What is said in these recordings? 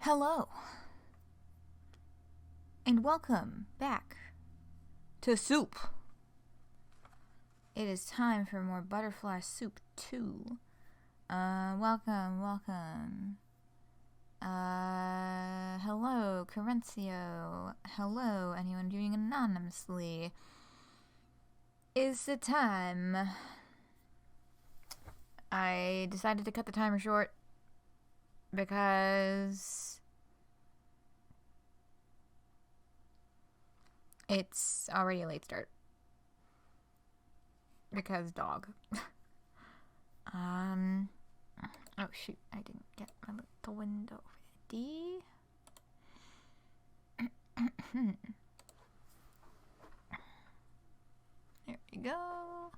Hello, and welcome back to Soup. It is time for more Butterfly Soup 2. Welcome. Hello, Carencio. Hello, anyone viewing anonymously. Is the time. I decided to cut the timer short because it's already a late start. Because dog. Oh shoot, I didn't get my little window ready. There we go.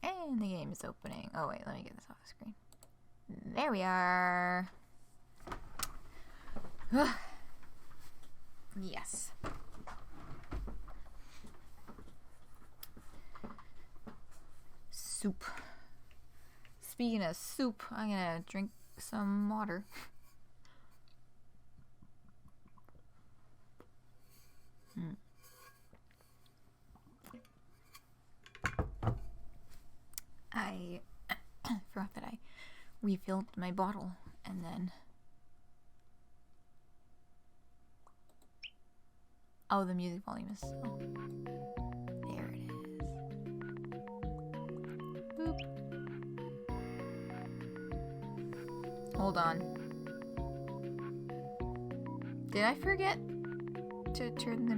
And the game is opening. Oh wait, let me get this off the screen. There we are. Yes. Soup. Speaking of soup, I'm gonna drink some water. I forgot that I refilled my bottle and then... Oh, the music volume is so... There it is. Boop. Hold on. Did I forget to turn the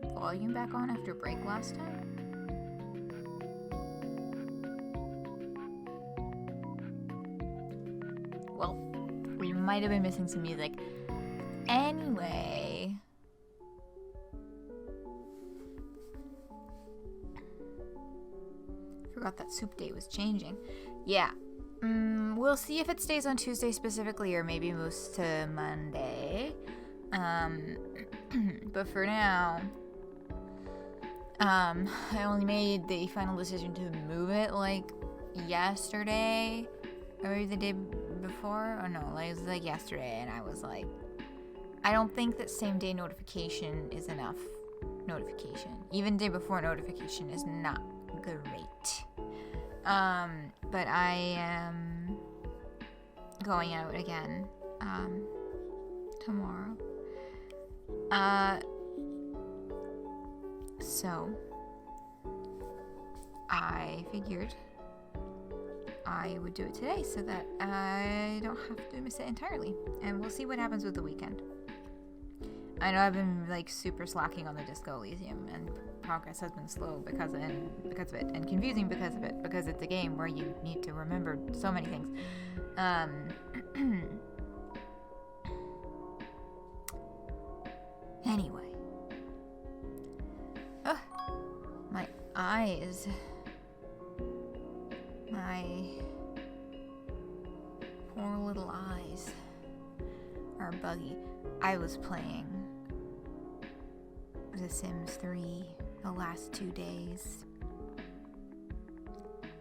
volume back on after break last time? Well, we might have been missing some music. Anyway... Forgot that soup day was changing. Yeah. We'll see if it stays on Tuesday specifically or maybe moves to Monday. But for now, I only made the final decision to move it like yesterday or maybe the day before. Oh no, it was like yesterday, and I was like, I don't think that same day notification is enough notification. Even day before notification is not great. But I am going out again, tomorrow. So I figured I would do it today so that I don't have to miss it entirely. And we'll see what happens with the weekend. I know I've been like super slacking on the Disco Elysium, and progress has been slow because of it, and confusing because of it, because it's a game where you need to remember so many things. Anyway. My eyes. My poor little eyes are buggy. I was playing The Sims 3 the last 2 days,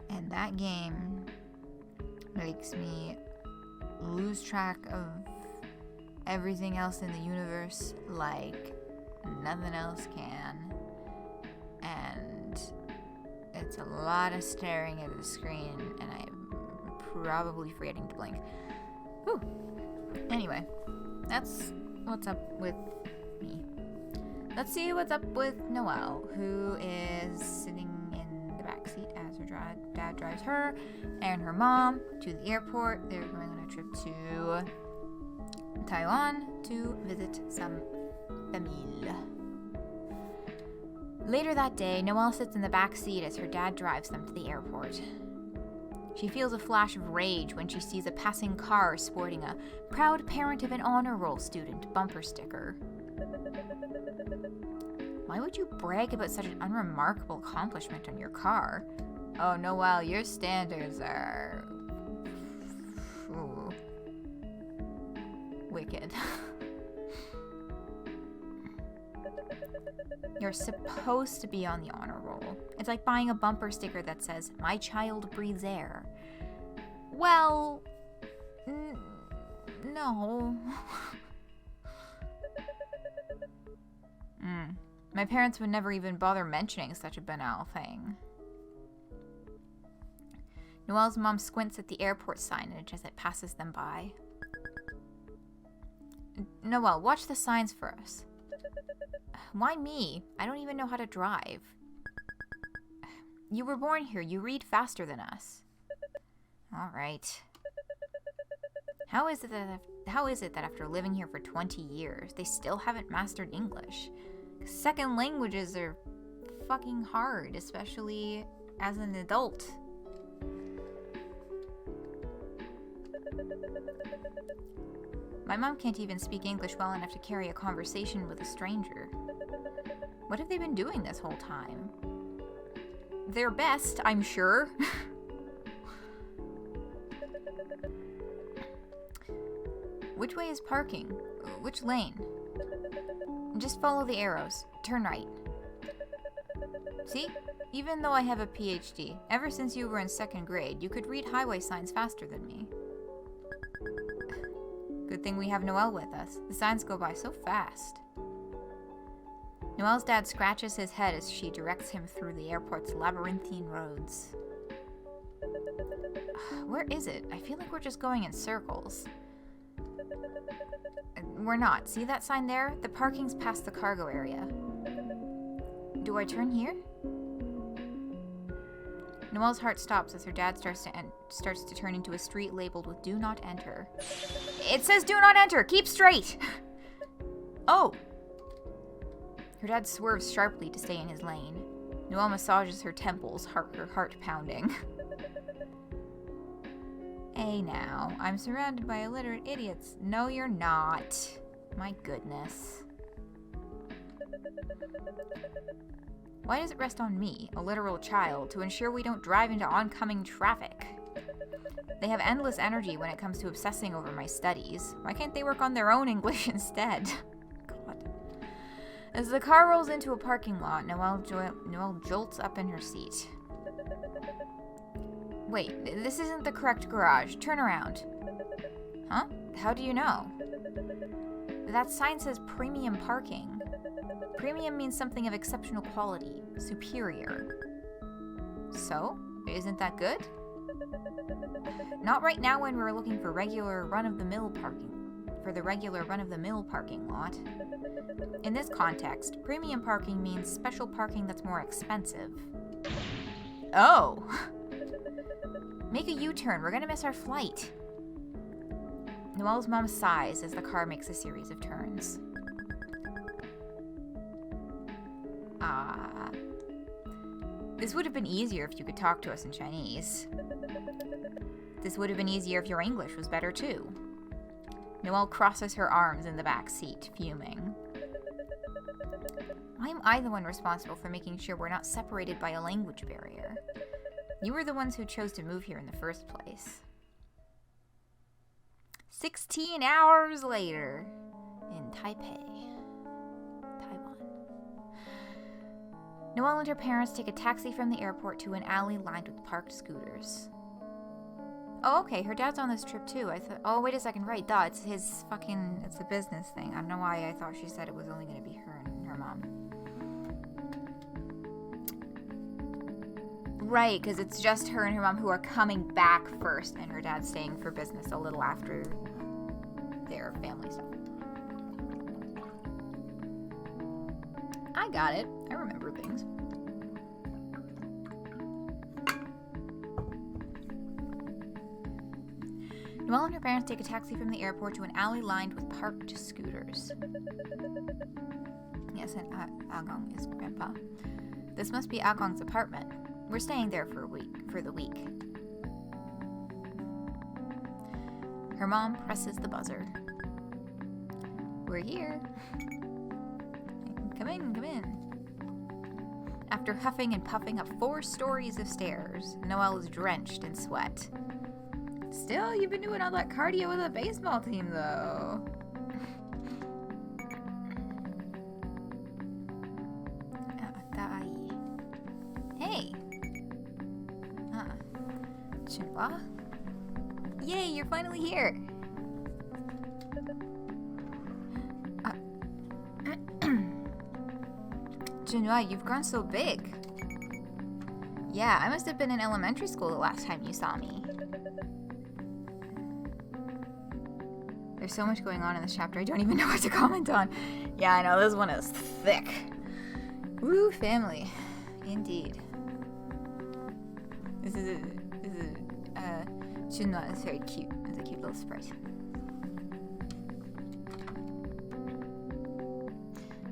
and that game makes me lose track of everything else in the universe like nothing else can, and it's a lot of staring at the screen, and I'm probably forgetting to blink. Whew. Anyway, that's what's up with me. Let's see what's up with Noelle, who is sitting in the backseat as her dad drives her and her mom to the airport. They're going on a trip to Taiwan to visit some famille. Later that day, Noelle sits in the backseat as her dad drives them to the airport. She feels a flash of rage when she sees a passing car sporting a "Proud Parent of an Honor Roll Student" bumper sticker. Why would you brag about such an unremarkable accomplishment on your car? Oh, Noelle, your standards are... Ooh. Wicked. You're supposed to be on the honor roll. It's like buying a bumper sticker that says, "My child breathes air." Well, No. My parents would never even bother mentioning such a banal thing. Noelle's mom squints at the airport signage as it passes them by. Noelle, watch the signs for us. Why me? I don't even know how to drive. You were born here. You read faster than us. All right. How is it that after living here for 20 years, they still haven't mastered English? Second languages are fucking hard, especially as an adult. My mom can't even speak English well enough to carry a conversation with a stranger. What have they been doing this whole time? Their best, I'm sure. Which way is parking? Which lane? Just follow the arrows. Turn right. See? Even though I have a PhD, ever since you were in 2nd grade, you could read highway signs faster than me. Good thing we have Noelle with us. The signs go by so fast. Noelle's dad scratches his head as she directs him through the airport's labyrinthine roads. Where is it? I feel like we're just going in circles. We're not. See that sign there? The parking's past the cargo area. Do I turn here? Noelle's heart stops as her dad starts to turn into a street labeled with "Do not enter." It says "Do not enter! Keep straight!" Oh! Her dad swerves sharply to stay in his lane. Noelle massages her temples, her heart pounding. Hey now, I'm surrounded by illiterate idiots. No, you're not. My goodness. Why does it rest on me, a literal child, to ensure we don't drive into oncoming traffic? They have endless energy when it comes to obsessing over my studies. Why can't they work on their own English instead? God. As the car rolls into a parking lot, Noelle jolts up in her seat. Wait, this isn't the correct garage. Turn around. Huh? How do you know? That sign says premium parking. Premium means something of exceptional quality, superior. So, isn't that good? Not right now when we're looking for regular run-of-the-mill parking lot. In this context, premium parking means special parking that's more expensive. Oh! Make a U-turn, we're gonna miss our flight. Noelle's mom sighs as the car makes a series of turns. This would have been easier if you could talk to us in Chinese. This would have been easier if your English was better too. Noelle crosses her arms in the back seat, fuming. Why am I the one responsible for making sure we're not separated by a language barrier? You were the ones who chose to move here in the first place. 16 hours later, in Taipei, Taiwan. Noelle and her parents take a taxi from the airport to an alley lined with parked scooters. Oh, okay, her dad's on this trip too. Oh, wait a second, right, duh, it's a business thing. I don't know why I thought she said it was only gonna be her and her mom. Right, because it's just her and her mom who are coming back first, and her dad's staying for business a little after their family stuff. I got it. I remember things. Noelle and her parents take a taxi from the airport to an alley lined with parked scooters. Yes, and Agong is grandpa. This must be Agong's apartment. We're staying there for the week. Her mom presses the buzzer. We're here. Come in. After huffing and puffing up 4 stories of stairs, Noelle is drenched in sweat. Still, you've been doing all that cardio with the baseball team, though. Hey. Chinhua? Yay, you're finally here. Junhua, you've grown so big. Yeah, I must have been in elementary school the last time you saw me. There's so much going on in this chapter, I don't even know what to comment on. Yeah, I know, this one is thick. Woo, family. Indeed. Junhua is very cute. It's a cute little sprite.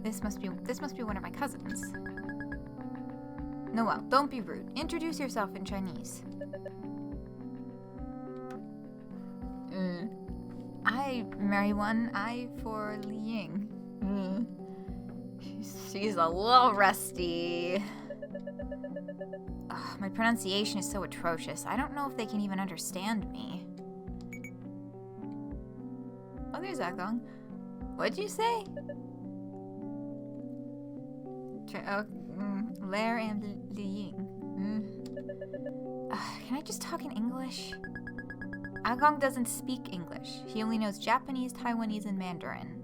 This must be one of my cousins. Noelle, don't be rude. Introduce yourself in Chinese. I marry one. I for Li Ying. She's a little rusty. Ugh, my pronunciation is so atrocious. I don't know if they can even understand me. Oh, there's Agong. What'd you say? Lair and Li Ying. Can I just talk in English? Agong doesn't speak English. He only knows Japanese, Taiwanese, and Mandarin.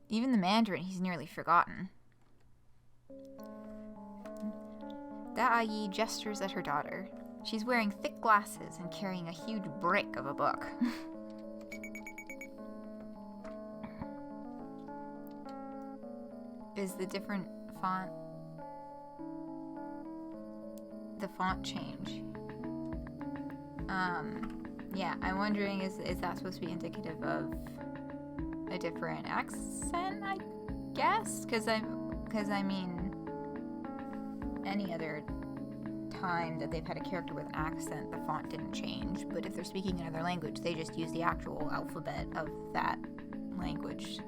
Even the Mandarin he's nearly forgotten. Da-Yi gestures at her daughter. She's wearing thick glasses and carrying a huge brick of a book. Is the different font... the font change? Yeah, I'm wondering, is that supposed to be indicative of a different accent, I guess? Because I mean, any other time that they've had a character with an accent, the font didn't change. But if they're speaking another language, they just use the actual alphabet of that language.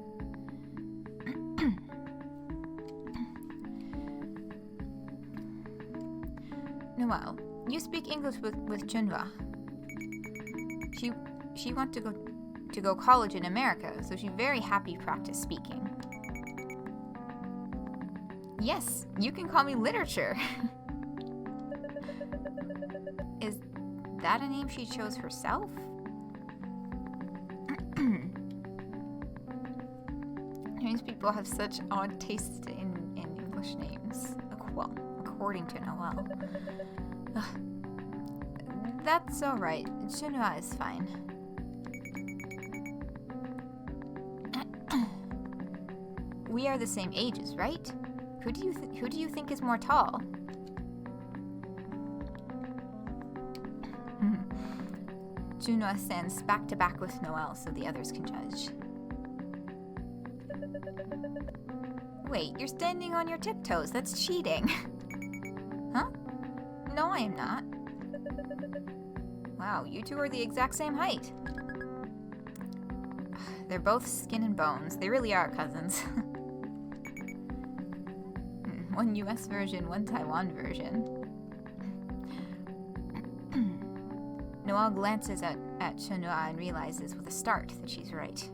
Noelle, you speak English with Junhua. She wants to go college in America, so she's very happy practice speaking. Yes, you can call me literature. Is that a name she chose herself? Chinese people have such odd tastes in English names. Well, according to Noelle. That's alright. Junhua is fine. We are the same ages, right? Who do you think is more tall? Junhua stands back to back with Noelle so the others can judge. Wait, you're standing on your tiptoes. That's cheating. Huh? No, I am not. Wow, you two are the exact same height. They're both skin and bones. They really are cousins. One US version, one Taiwan version. Noelle glances at Junhua and realizes with a start that she's right.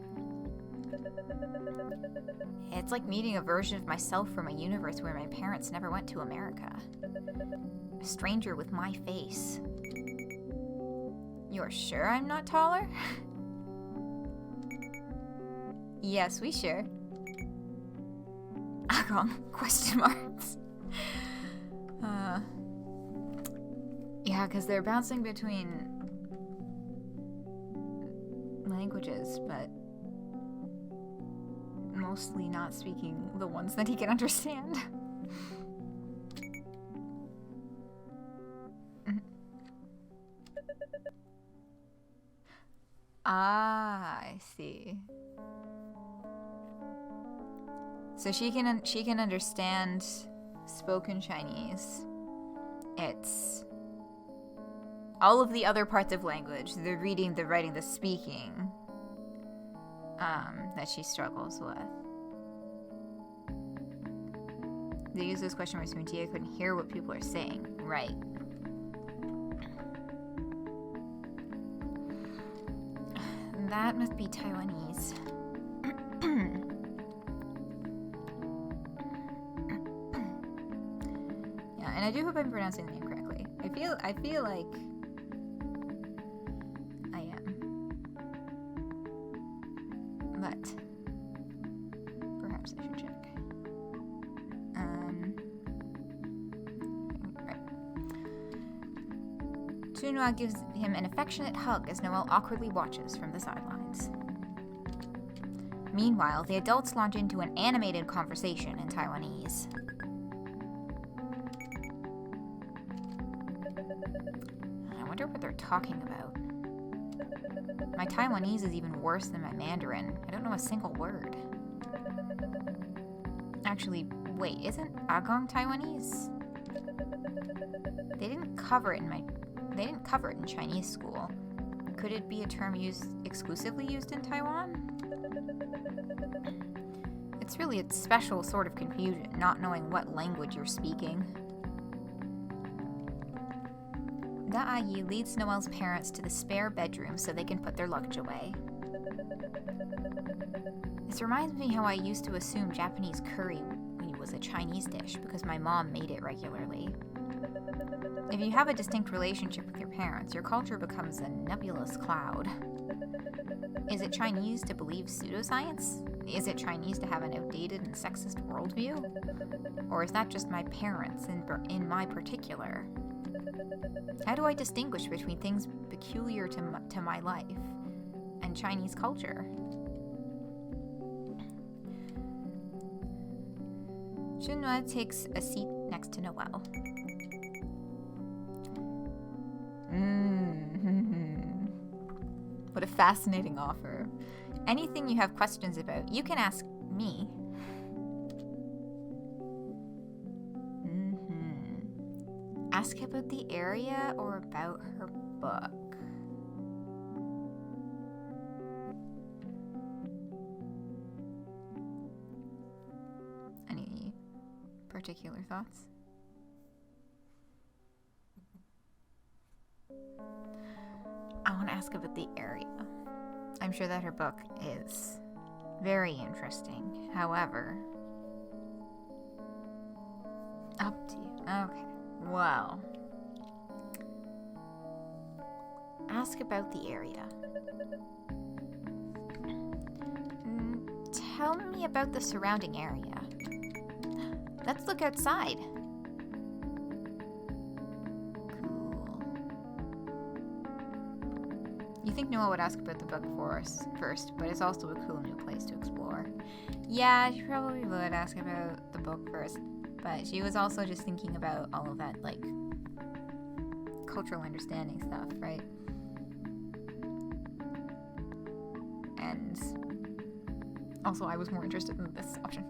It's like meeting a version of myself from a universe where my parents never went to America. A stranger with my face. You're sure I'm not taller? Yes, we sure. Agong, question marks. Yeah, because they're bouncing between languages, but mostly not speaking the ones that he can understand. Ah, I see. So she can understand spoken Chinese. It's all of the other parts of language, the reading, the writing, the speaking, that she struggles with. They use those question marks when Tia couldn't hear what people are saying. Right. That must be Taiwanese. Yeah, and I do hope I'm pronouncing the name correctly. I feel like but perhaps I should check. Right. Chunhua gives him an affectionate hug as Noelle awkwardly watches from the sidelines. Meanwhile, the adults launch into an animated conversation in Taiwanese. I wonder what they're talking about. My Taiwanese is even worse than my Mandarin. I don't know a single word. Actually, wait, isn't Agong Taiwanese? They didn't cover it in Chinese school. Could it be a term exclusively used in Taiwan? It's really a special sort of confusion, not knowing what language you're speaking. Da'ayi leads Noelle's parents to the spare bedroom so they can put their luggage away. This reminds me how I used to assume Japanese curry was a Chinese dish because my mom made it regularly. If you have a distinct relationship with your parents, your culture becomes a nebulous cloud. Is it Chinese to believe pseudoscience? Is it Chinese to have an outdated and sexist worldview? Or is that just my parents in my particular? How do I distinguish between things peculiar to my life and Chinese culture? Chunhua takes a seat next to Noelle. What a fascinating offer. Anything you have questions about, you can ask me. Ask about the area or about her book? Any particular thoughts? I want to ask about the area. I'm sure that her book is very interesting. However, up to you. Okay. Well, ask about the area. Tell me about the surrounding area. Let's look outside. Cool. You think Noelle would ask about the book for us first, but it's also a cool new place to explore. Yeah, she probably would ask about the book first, but she was also just thinking about all of that, like, cultural understanding stuff, right? And also, I was more interested in this option.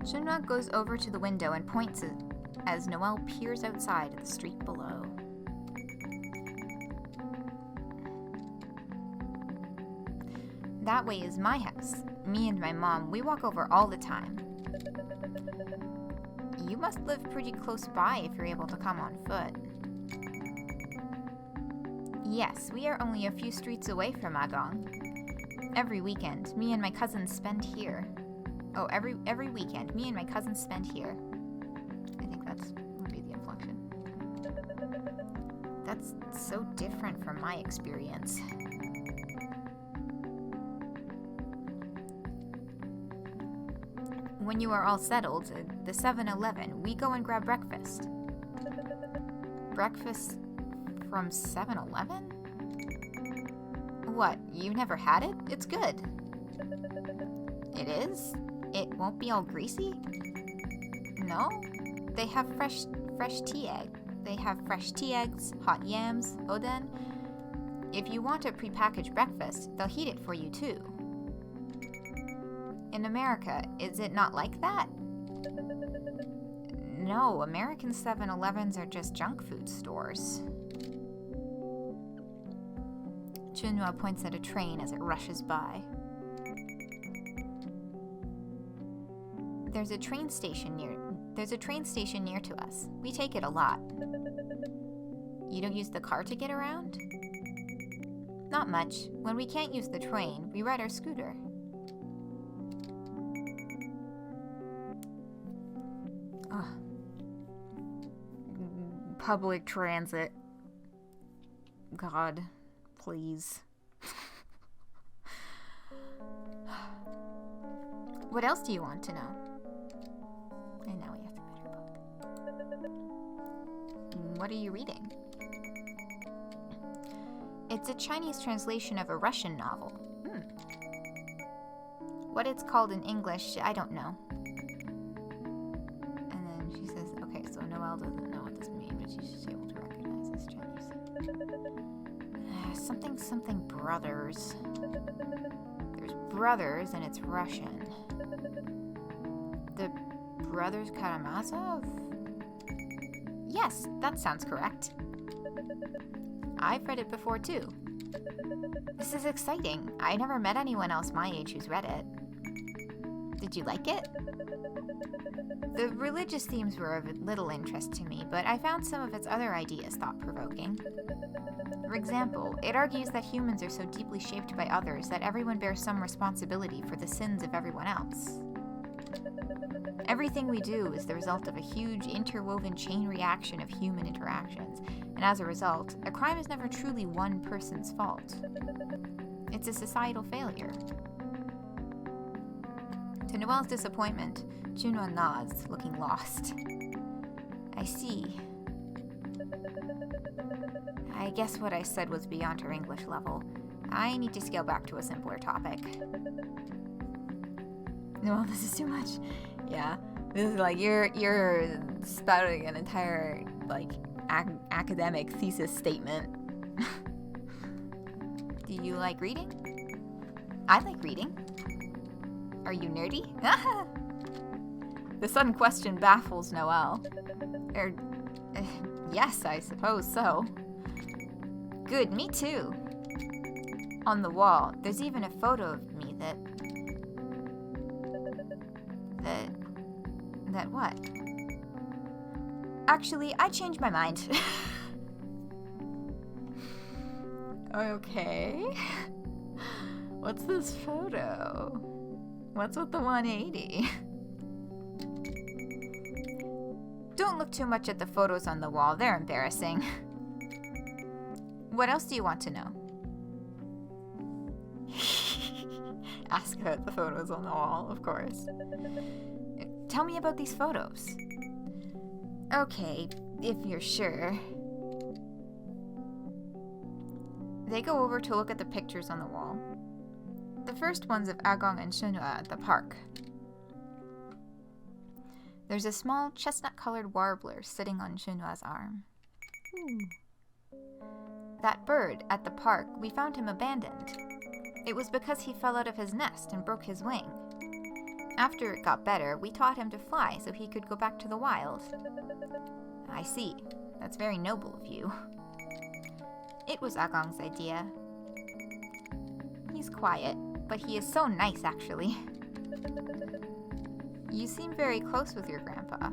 Chunhua goes over to the window and points it as Noelle peers outside at the street below. That way is my house. Me and my mom, we walk over all the time. You must live pretty close by if you're able to come on foot. Yes, we are only a few streets away from Agong. Every weekend, me and my cousins spend here. Oh, every weekend, me and my cousins spend here. I think would be the inflection. That's so different from my experience. When you are all settled, the 7-Eleven, we go and grab breakfast. Breakfast from 7-Eleven? What, you've never had it? It's good. It is? It won't be all greasy? No? They have fresh tea egg. They have fresh tea eggs, hot yams, oden. If you want a prepackaged breakfast, they'll heat it for you too. In America, is it not like that? No, American 7-Elevens are just junk food stores. Chunhua points at a train as it rushes by. There's a train station near to us. We take it a lot. You don't use the car to get around? Not much. When we can't use the train, we ride our scooter. Ugh. Public transit. God, please. What else do you want to know? And now we have to put her book. What are you reading? It's a Chinese translation of a Russian novel. What it's called in English, I don't know. And then she says, okay, so Noelle doesn't know what this means, but she's able to recognize this Chinese. Something brothers. There's brothers, and it's Russian. The Brothers Karamazov? Yes, that sounds correct. I've read it before, too. This is exciting. I never met anyone else my age who's read it. Did you like it? The religious themes were of little interest to me, but I found some of its other ideas thought-provoking. For example, it argues that humans are so deeply shaped by others that everyone bears some responsibility for the sins of everyone else. Everything we do is the result of a huge interwoven chain reaction of human interactions, and as a result, a crime is never truly one person's fault. It's a societal failure. To Noelle's disappointment, Junhua nods, looking lost. I see. I guess what I said was beyond her English level. I need to scale back to a simpler topic. Noelle, this is too much. Yeah, this is like you're spouting an entire academic thesis statement. Do you like reading? I like reading. Are you nerdy? The sudden question baffles Noelle. Yes, I suppose so. Good, me too. On the wall, there's even a photo of me that what? Actually, I changed my mind. Okay. What's this photo? What's with the 180? Don't look too much at the photos on the wall. They're embarrassing. What else do you want to know? Ask about the photos on the wall, of course. Tell me about these photos. Okay, if you're sure. They go over to look at the pictures on the wall. The first one's of Agong and Junhua at the park. There's a small chestnut-colored warbler sitting on Junhua's arm. That bird at the park, we found him abandoned. It was because he fell out of his nest and broke his wing. After it got better, we taught him to fly so he could go back to the wild. I see. That's very noble of you. It was Agong's idea. He's quiet, but he is so nice, actually. You seem very close with your grandpa.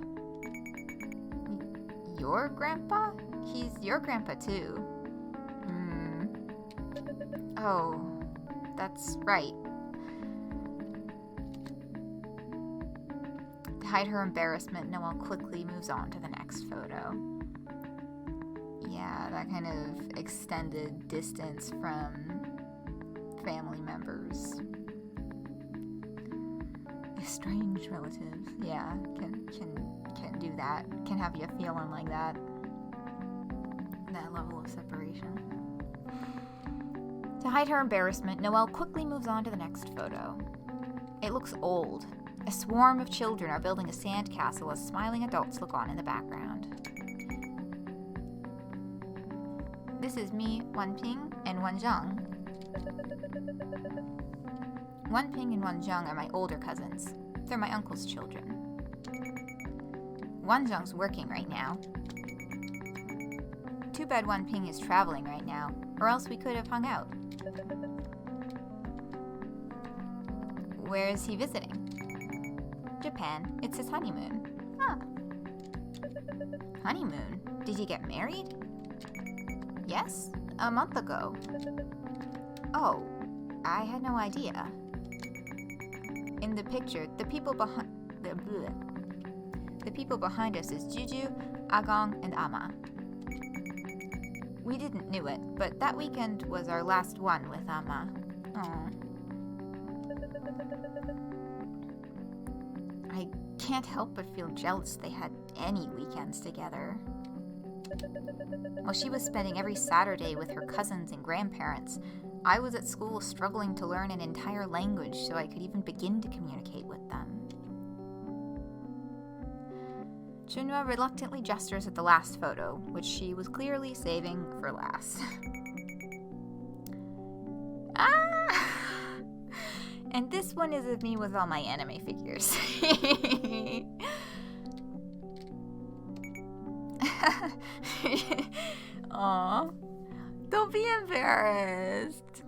Your grandpa? He's your grandpa, too. Oh, that's right. To hide her embarrassment, Noelle quickly moves on to the next photo. Yeah, that kind of extended distance from family members. Estranged relatives, yeah, can do that. Can have you feeling like that. That level of separation. To hide her embarrassment, Noelle quickly moves on to the next photo. It looks old. A swarm of children are building a sandcastle as smiling adults look on in the background. This is me, Wenping, and Wenjang. Wenping and Wenjang are my older cousins. They're my uncle's children. Wenjang's working right now. Too bad Wenping is traveling right now, or else we could have hung out. Where is he visiting? Japan. It's his honeymoon. Ah. Honeymoon? Did he get married? Yes, a month ago. Oh, I had no idea. In the picture, the people behind us is Juju, Agong, and Ama. We didn't knew it, but that weekend was our last one with Amma. Aw. I can't help but feel jealous they had any weekends together. While she was spending every Saturday with her cousins and grandparents, I was at school struggling to learn an entire language so I could even begin to communicate with them. Chunwa reluctantly gestures at the last photo, which she was clearly saving for last. Ah! And this one is of me with all my anime figures. Aw. Don't be embarrassed.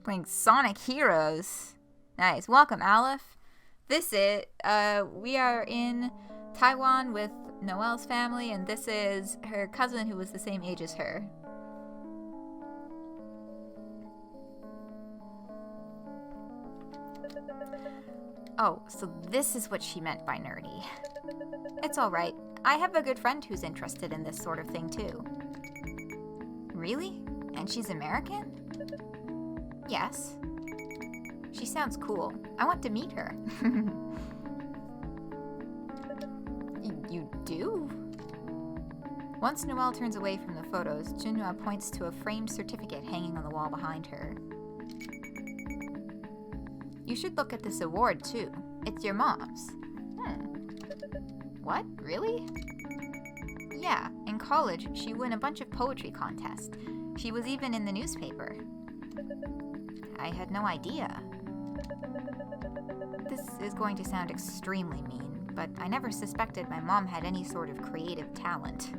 Playing Sonic Heroes. Nice. Welcome, Aleph. This is, we are in Taiwan with Noelle's family, and this is her cousin who was the same age as her. Oh, so this is what she meant by nerdy. It's alright. I have a good friend who's interested in this sort of thing too. Really? And she's American? Yes. She sounds cool. I want to meet her. You do? Once Noelle turns away from the photos, Junhua points to a framed certificate hanging on the wall behind her. You should look at this award, too. It's your mom's. What? Really? Yeah, in college, she won a bunch of poetry contests. She was even in the newspaper. I had no idea. This is going to sound extremely mean, but I never suspected my mom had any sort of creative talent.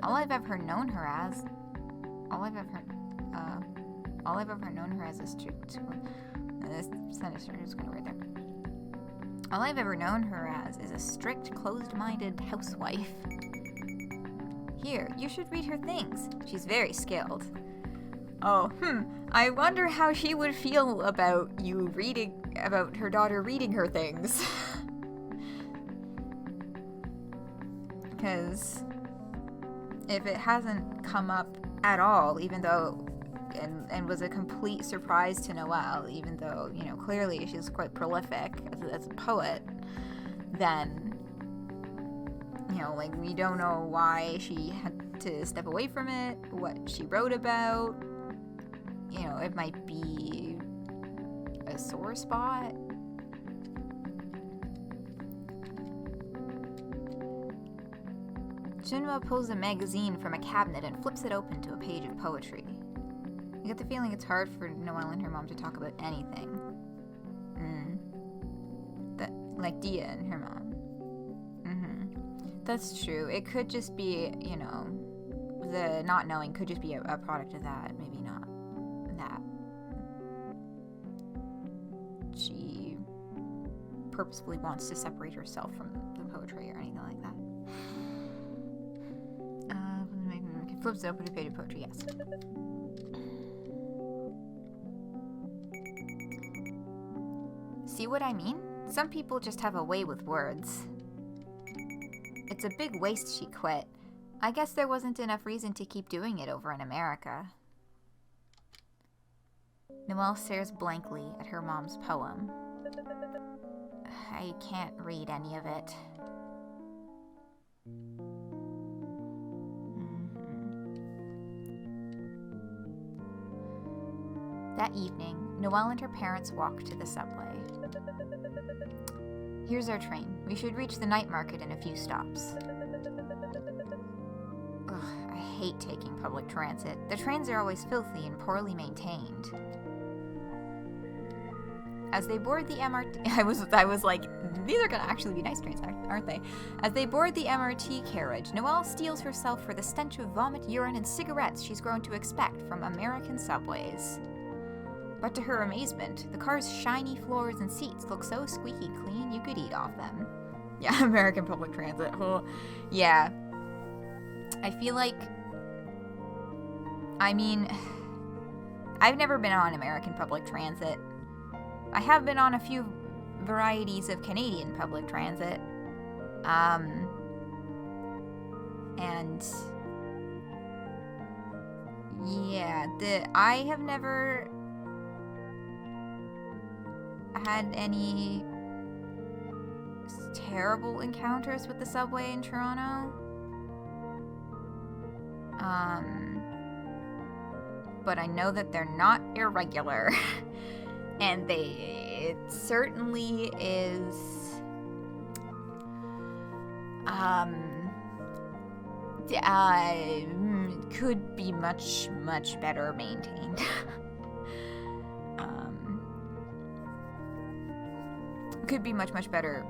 All I've ever known her as a strict... This sentence is going to word there. All I've ever known her as is a strict, closed-minded housewife. Here, you should read her things. She's very skilled. Oh, I wonder how she would feel about about her daughter reading her things. Because if it hasn't come up at all, even though, and was a complete surprise to Noelle, even though, clearly she's quite prolific as a poet, then, we don't know why she had to step away from it, what she wrote about. It might be a sore spot. Junhua pulls a magazine from a cabinet and flips it open to a page of poetry. I get the feeling it's hard for Noelle and her mom to talk about anything. Like Dia and her mom. That's true. It could just be, the not knowing could just be a product of that. Maybe not that. She purposefully wants to separate herself from the poetry or anything like that. Flips it open to page of poetry, yes. See what I mean? Some people just have a way with words. It's a big waste she quit. I guess there wasn't enough reason to keep doing it over in America. Noelle stares blankly at her mom's poem. I can't read any of it. That evening, Noelle and her parents walk to the subway. Here's our train. We should reach the night market in a few stops. Ugh, I hate taking public transit. The trains are always filthy and poorly maintained. As they board the MRT... I was like, these are gonna actually be nice trains, aren't they? As they board the MRT carriage, Noelle steels herself for the stench of vomit, urine, and cigarettes she's grown to expect from American subways. But to her amazement, the car's shiny floors and seats look so squeaky clean you could eat off them. Yeah, American public transit. Oh, yeah. I feel like... I've never been on American public transit. I have been on a few varieties of Canadian public transit. And Yeah, I have never had any terrible encounters with the subway in Toronto. But I know that they're not irregular. And it certainly is could be much better maintained. Could be much better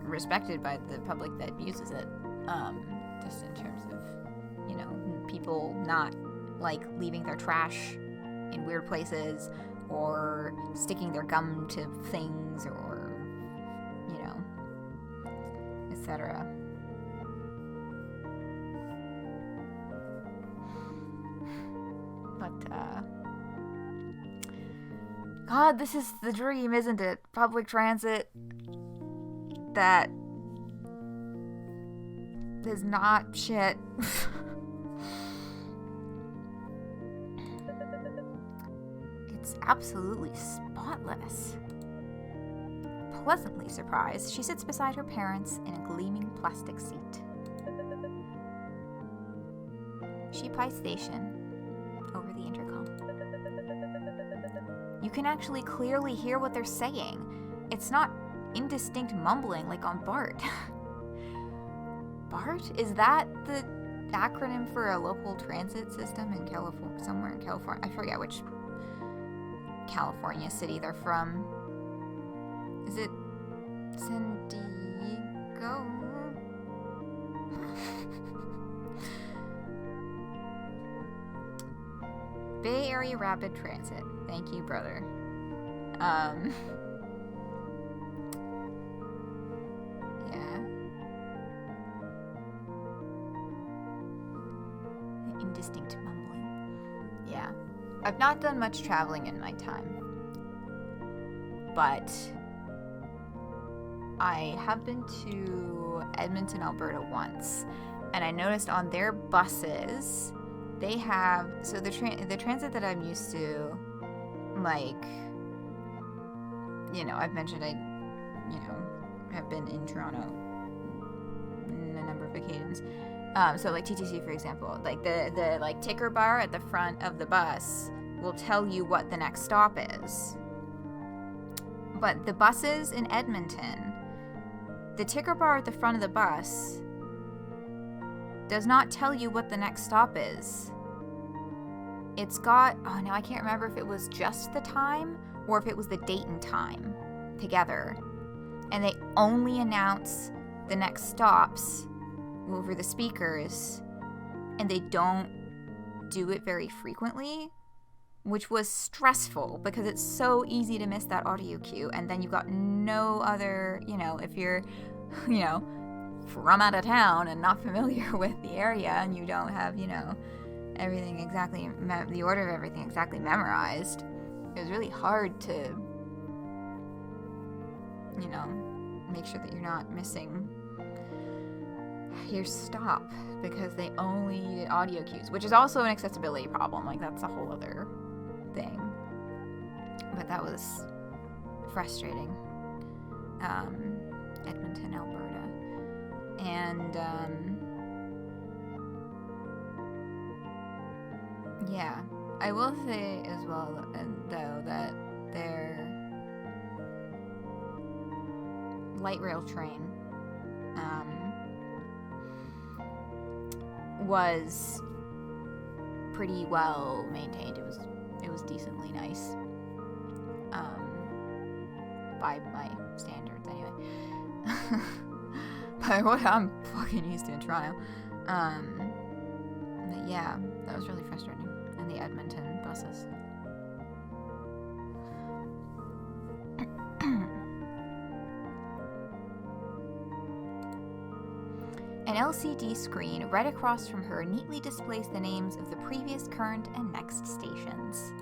respected by the public that uses it, just in terms of, you know, people not like leaving their trash in weird places or sticking their gum to things, or, you know, etc. But God, this is the dream, isn't it? Public transit that is not shit. It's absolutely spotless. Pleasantly surprised, she sits beside her parents in a gleaming plastic seat. Sheepai Station, over the intercom. You can actually clearly hear what they're saying. It's not indistinct mumbling like on BART. BART? Is that the acronym for a local transit system in California? Somewhere in California. I forget which California city they're from. Is it San Diego? Bay Area Rapid Transit. Thank you, brother. Yeah. Indistinct mumbling. Yeah. I've not done much traveling in my time, but I have been to Edmonton, Alberta once, and I noticed on their buses they have, so the transit that I'm used to, like, you know, I've mentioned I, you know, have been in Toronto a number of occasions. So like TTC, for example, like the like ticker bar at the front of the bus will tell you what the next stop is. But the buses in Edmonton, the ticker bar at the front of the bus does not tell you what the next stop is. It's got, oh no, I can't remember if it was just the time or if it was the date and time together. And they only announce the next stops over the speakers, and they don't do it very frequently, which was stressful because it's so easy to miss that audio cue. And then you've got no other, you know, if you're, you know, from out of town and not familiar with the area and you don't have, you know, everything exactly, the order of everything exactly memorized, it was really hard to, you know, make sure that you're not missing your stop because they only needed audio cues, which is also an accessibility problem. Like, that's a whole other thing. But that was frustrating. Edmonton, Alberta. And, yeah, I will say as well, though, that their light rail train was pretty well maintained. It was decently nice, by my standards anyway. By what I'm fucking used to in Toronto. But yeah, that was really frustrating. And the Edmonton buses. An LCD screen right across from her neatly displays the names of the previous, current, and next stations.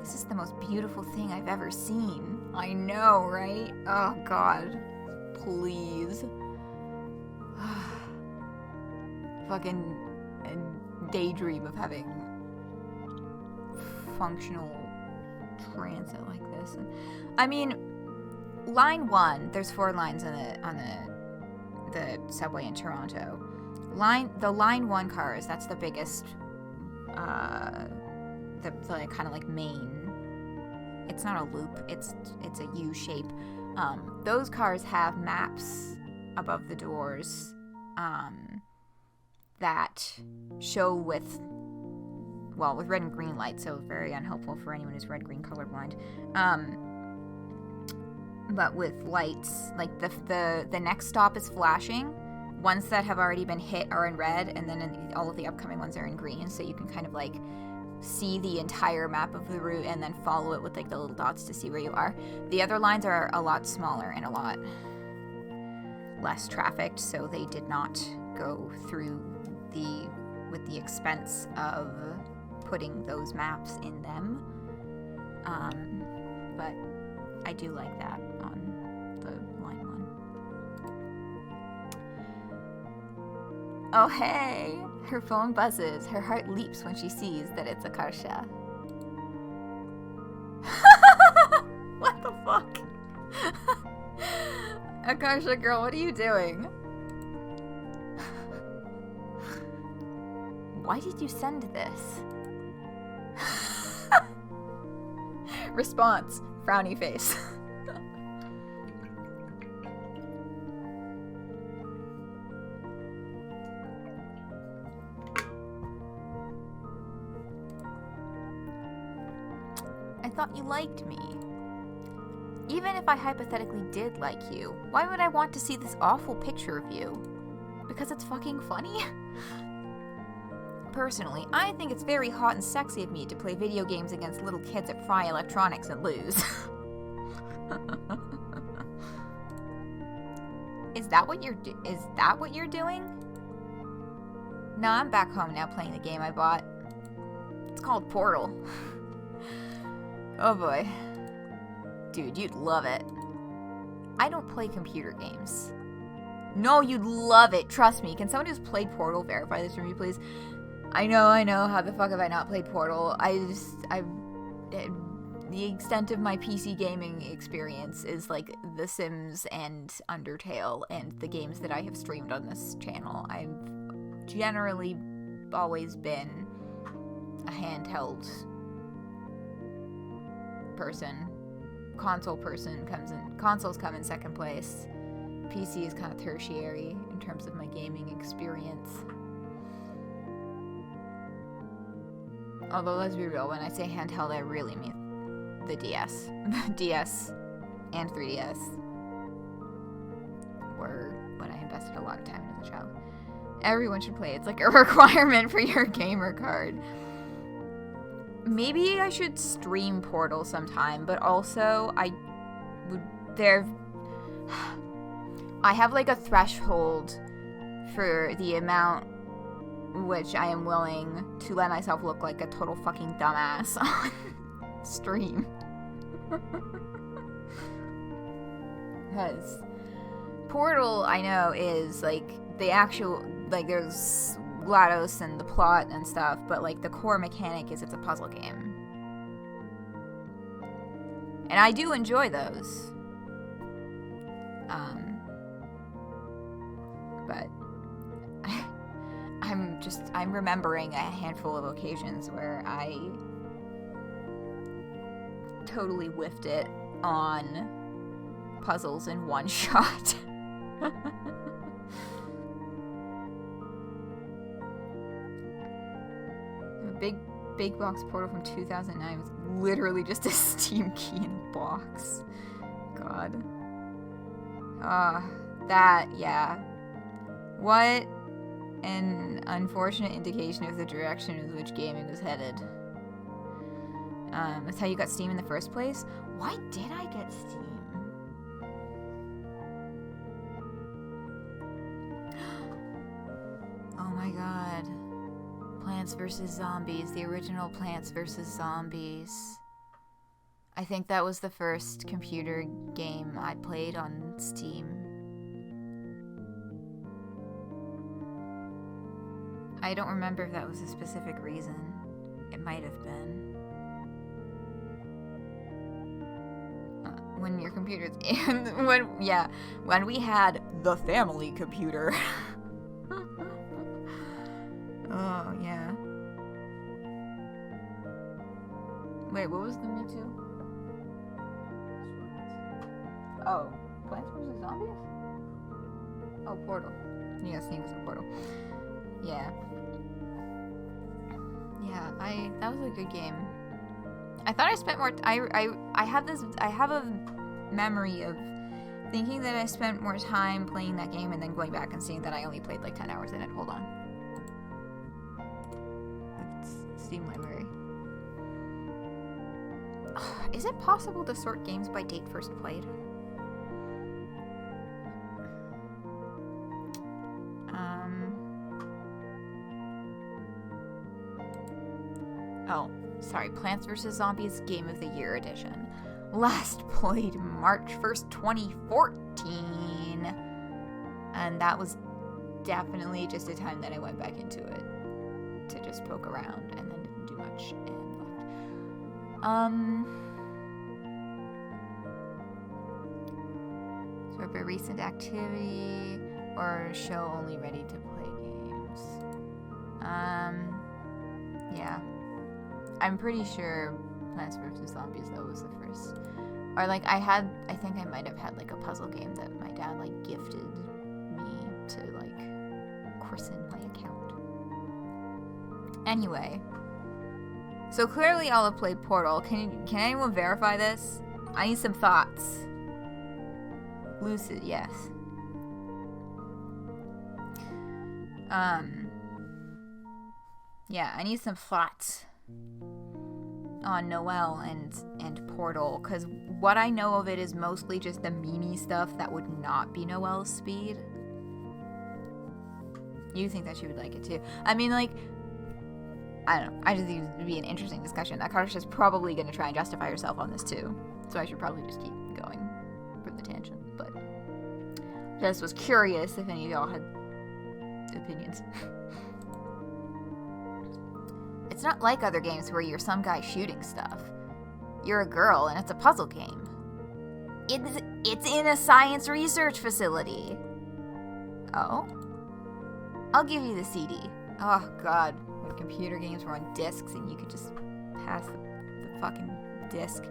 This is the most beautiful thing I've ever seen. I know, right? Oh, God. Please. Fucking daydream of having functional transit like this. And, I mean, line 1, there's 4 lines on the subway in Toronto. The line 1 cars, that's the biggest, the kind of like main. It's not a loop. It's a U shape. Those cars have maps above the doors that show with red and green lights, so very unhelpful for anyone who's red-green colorblind. But with lights, like the next stop is flashing. Ones that have already been hit are in red, and then all of the upcoming ones are in green, so you can kind of like see the entire map of the route and then follow it with like the little dots to see where you are. The other lines are a lot smaller and a lot less trafficked, so they did not go through with the expense of putting those maps in them. But I do like that on the line 1. Oh hey! Her phone buzzes. Her heart leaps when she sees that it's Akarsha. What the fuck? Akarsha girl, what are you doing? Why did you send this? Response, frowny face. I thought you liked me. Even if I hypothetically did like you, why would I want to see this awful picture of you? Because it's fucking funny? Personally, I think it's very hot and sexy of me to play video games against little kids at Fry Electronics and lose. Is that what you're doing? No, I'm back home now playing the game I bought. It's called Portal. Oh boy. Dude, you'd love it. I don't play computer games. No, you'd love it. Trust me. Can someone who's played Portal verify this for me, please? I know. How the fuck have I not played Portal? The extent of my PC gaming experience is like The Sims and Undertale and the games that I have streamed on this channel. I've generally always been a handheld person. Console person consoles come in second place. PC is kind of tertiary in terms of my gaming experience. Although, let's be real, when I say handheld, I really mean the DS. DS and 3DS were when I invested a lot of time into the child. Everyone should play it. It's like a requirement for your gamer card. Maybe I should stream Portal sometime, but also I have like a threshold for the amount which I am willing to let myself look like a total fucking dumbass on stream. Because Portal, I know, is like the actual, like there's GLaDOS and the plot and stuff, but like the core mechanic is it's a puzzle game. And I do enjoy those. But I'm remembering a handful of occasions where I totally whiffed it on puzzles in one shot. Big box Portal from 2009 was literally just a Steam key in a box. God. Yeah. What an unfortunate indication of the direction in which gaming was headed. That's how you got Steam in the first place? Why did I get Steam? Oh my god. Plants vs. Zombies, the original Plants vs. Zombies. I think that was the first computer game I played on Steam. I don't remember if that was a specific reason. It might have been. when your computer's when we had the family computer. Oh, yeah. Wait, what was the Me Too? Oh, Plants vs. Zombies? Oh, Portal. Yeah, Sneak was a Portal. Yeah. Yeah, that was a good game. I thought I spent more I have a memory of thinking that I spent more time playing that game and then going back and seeing that I only played like 10 hours in it. Hold on. It's Steam library. Is it possible to sort games by date first played? Oh, sorry. Plants vs. Zombies Game of the Year Edition. Last played March 1st, 2014. And that was definitely just a time that I went back into it to just poke around and then didn't do much and left. Sort of a recent activity or show only ready to play games. Yeah. I'm pretty sure Plants vs. Zombies though was the first. Or like I think I might have had like a puzzle game that my dad like gifted me to like christen my account. Anyway. So clearly all have played Portal. Can anyone verify this? I need some thoughts. Lucid, yes. Yeah, I need some thoughts on Noelle and Portal, because what I know of it is mostly just the meme stuff that would not be Noelle's speed. You think that she would like it too. I mean, like, I don't know. I just think it would be an interesting discussion. Akarsha's probably going to try and justify herself on this too, so I should probably just keep going from the tangent. But just was curious if any of y'all had opinions. It's not like other games where you're some guy shooting stuff. You're a girl and it's a puzzle game. It's in a science research facility. Oh? I'll give you the CD. Oh god, when computer games were on discs and you could just pass the fucking disc.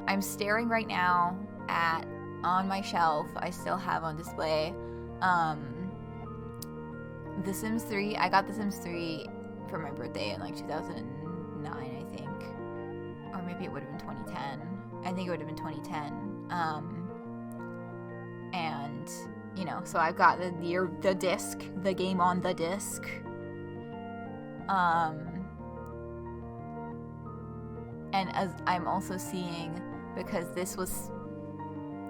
I'm staring right now at, on my shelf, I still have on display, The Sims 3. I got The Sims 3 for my birthday in like 2009, I think. Or maybe it would have been 2010. I think it would have been 2010. And, you know, so I've got the disc, the game on the disc. And as I'm also seeing, because this was,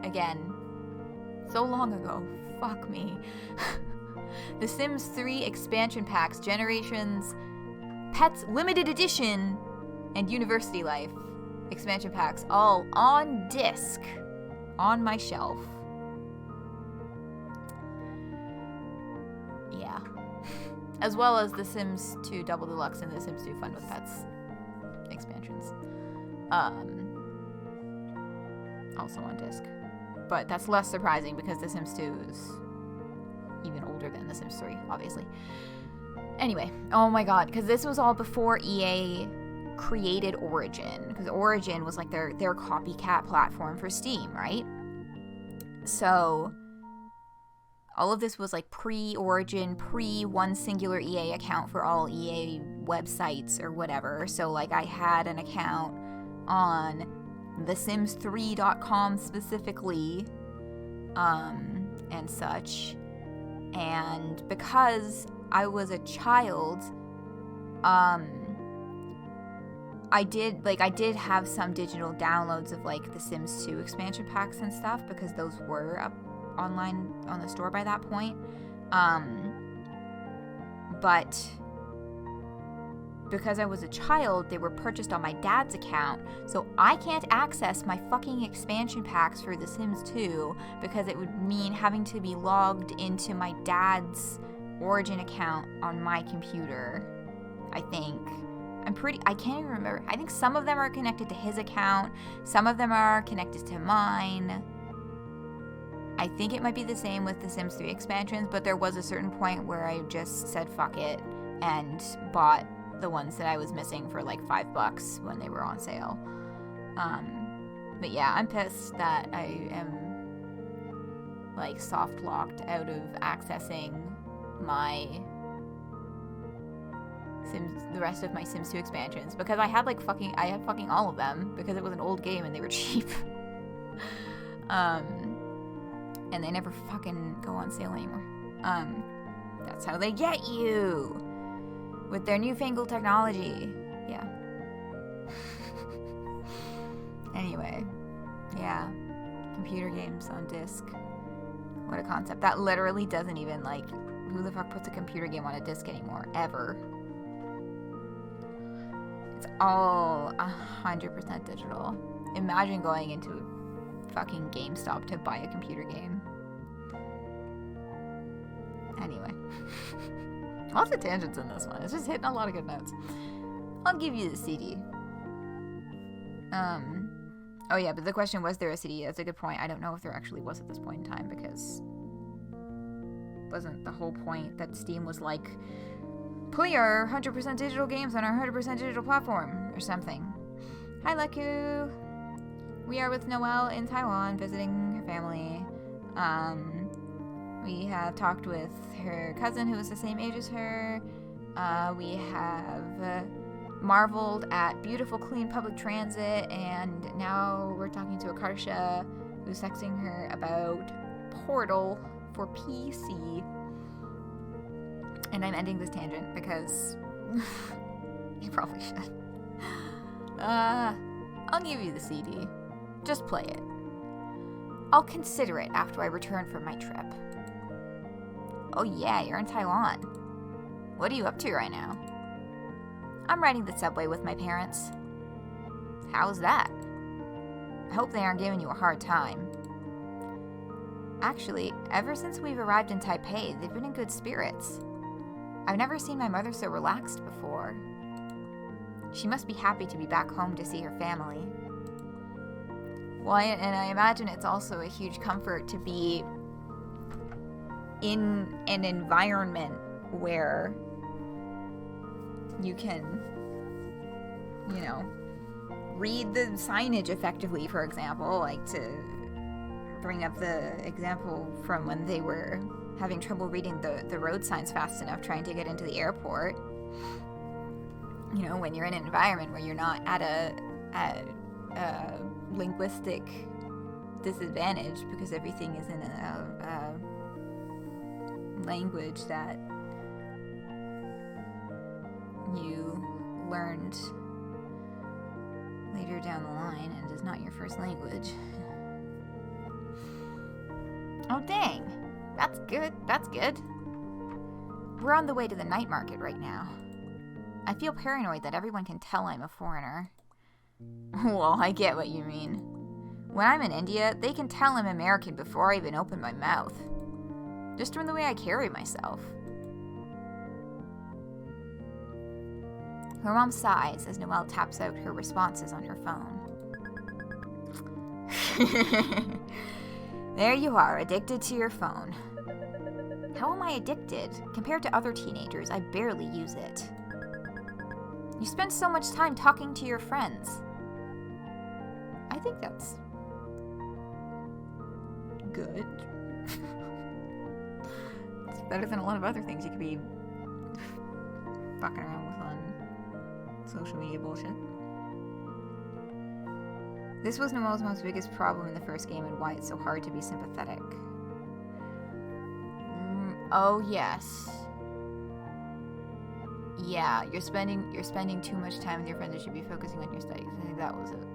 again, so long ago, fuck me. The Sims 3 expansion packs, Generations, Pets Limited Edition, and University Life expansion packs, all on disc on my shelf. Yeah. As well as The Sims 2 Double Deluxe and The Sims 2 Fun with Pets expansions. Also on disc. But that's less surprising because The Sims 2 is even older than The Sims 3, obviously. Anyway, oh my god, because this was all before EA created Origin, because Origin was like their copycat platform for Steam, right? So all of this was like pre-Origin, pre-one singular EA account for all EA websites or whatever. So like I had an account on thesims3.com specifically, and such. And because I was a child, I did have some digital downloads of like the Sims 2 expansion packs and stuff, because those were up online on the store by that point. But because I was a child, they were purchased on my dad's account, so I can't access my fucking expansion packs for The Sims 2 because it would mean having to be logged into my dad's Origin account on my computer, I think. I can't even remember. I think some of them are connected to his account. Some of them are connected to mine. I think it might be the same with the Sims 3 expansions, but there was a certain point where I just said fuck it and bought the ones that I was missing for like $5 when they were on sale. But yeah, I'm pissed that I am like soft locked out of accessing my Sims, the rest of my Sims 2 expansions, because I had fucking all of them because it was an old game and they were cheap. And they never fucking go on sale anymore. That's how they get you with their newfangled technology. Yeah. Anyway, yeah, computer games on disc. What a concept. That literally doesn't even, like, who the fuck puts a computer game on a disc anymore? Ever. It's all 100% digital. Imagine going into fucking GameStop to buy a computer game. Anyway. Lots of tangents in this one. It's just hitting a lot of good notes. I'll give you the CD. Oh yeah, but the question, was there a CD? That's a good point. I don't know if there actually was at this point in time, because wasn't the whole point that Steam was like, play our 100% digital games on our 100% digital platform or something. Hi Leku. We are with Noelle in Taiwan visiting her family. We have talked with her cousin who is the same age as her. We have marveled at beautiful, clean public transit, and now we're talking to Akarsha, who's texting her about Portal for PC. And I'm ending this tangent because you probably should. I'll give you the CD. Just play it. I'll consider it after I return from my trip. Oh yeah, you're in Taiwan. What are you up to right now? I'm riding the subway with my parents. How's that? I hope they aren't giving you a hard time. Actually, ever since we've arrived in Taipei, they've been in good spirits. I've never seen my mother so relaxed before. She must be happy to be back home to see her family. Well, and I imagine it's also a huge comfort to be in an environment where you can, you know, read the signage effectively, for example, like to bring up the example from when they were having trouble reading the road signs fast enough trying to get into the airport. You know, when you're in an environment where you're not at a linguistic disadvantage because everything is in a language that you learned later down the line and is not your first language. Oh dang, that's good, that's good. We're on the way to the night market right now. I feel paranoid that everyone can tell I'm a foreigner. Well, I get what you mean. When I'm in India, they can tell I'm American before I even open my mouth. Just from the way I carry myself. Her mom sighs as Noelle taps out her responses on her phone. There you are, addicted to your phone. How am I addicted? Compared to other teenagers, I barely use it. You spend so much time talking to your friends. I think that's good. It's better than a lot of other things you could be fucking around with on social media bullshit. This was Noelle's most biggest problem in the first game and why it's so hard to be sympathetic. Oh yes. Yeah, you're spending too much time with your friends. You should be focusing on your studies. I think that was it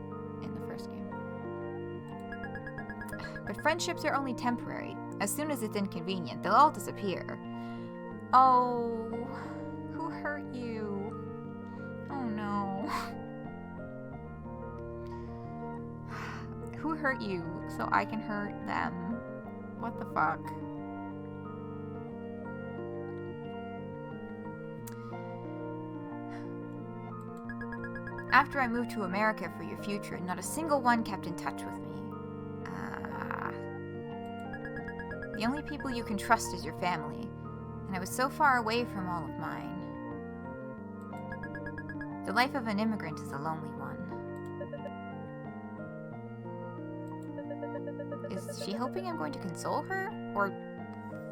in the first game. But friendships are only temporary. As soon as it's inconvenient, they'll all disappear. Oh, who hurt you? Oh no. Who hurt you so I can hurt them? What the fuck? After I moved to America for your future, not a single one kept in touch with me. The only people you can trust is your family, and I was so far away from all of mine. The life of an immigrant is a lonely one. Is she hoping I'm going to console her, or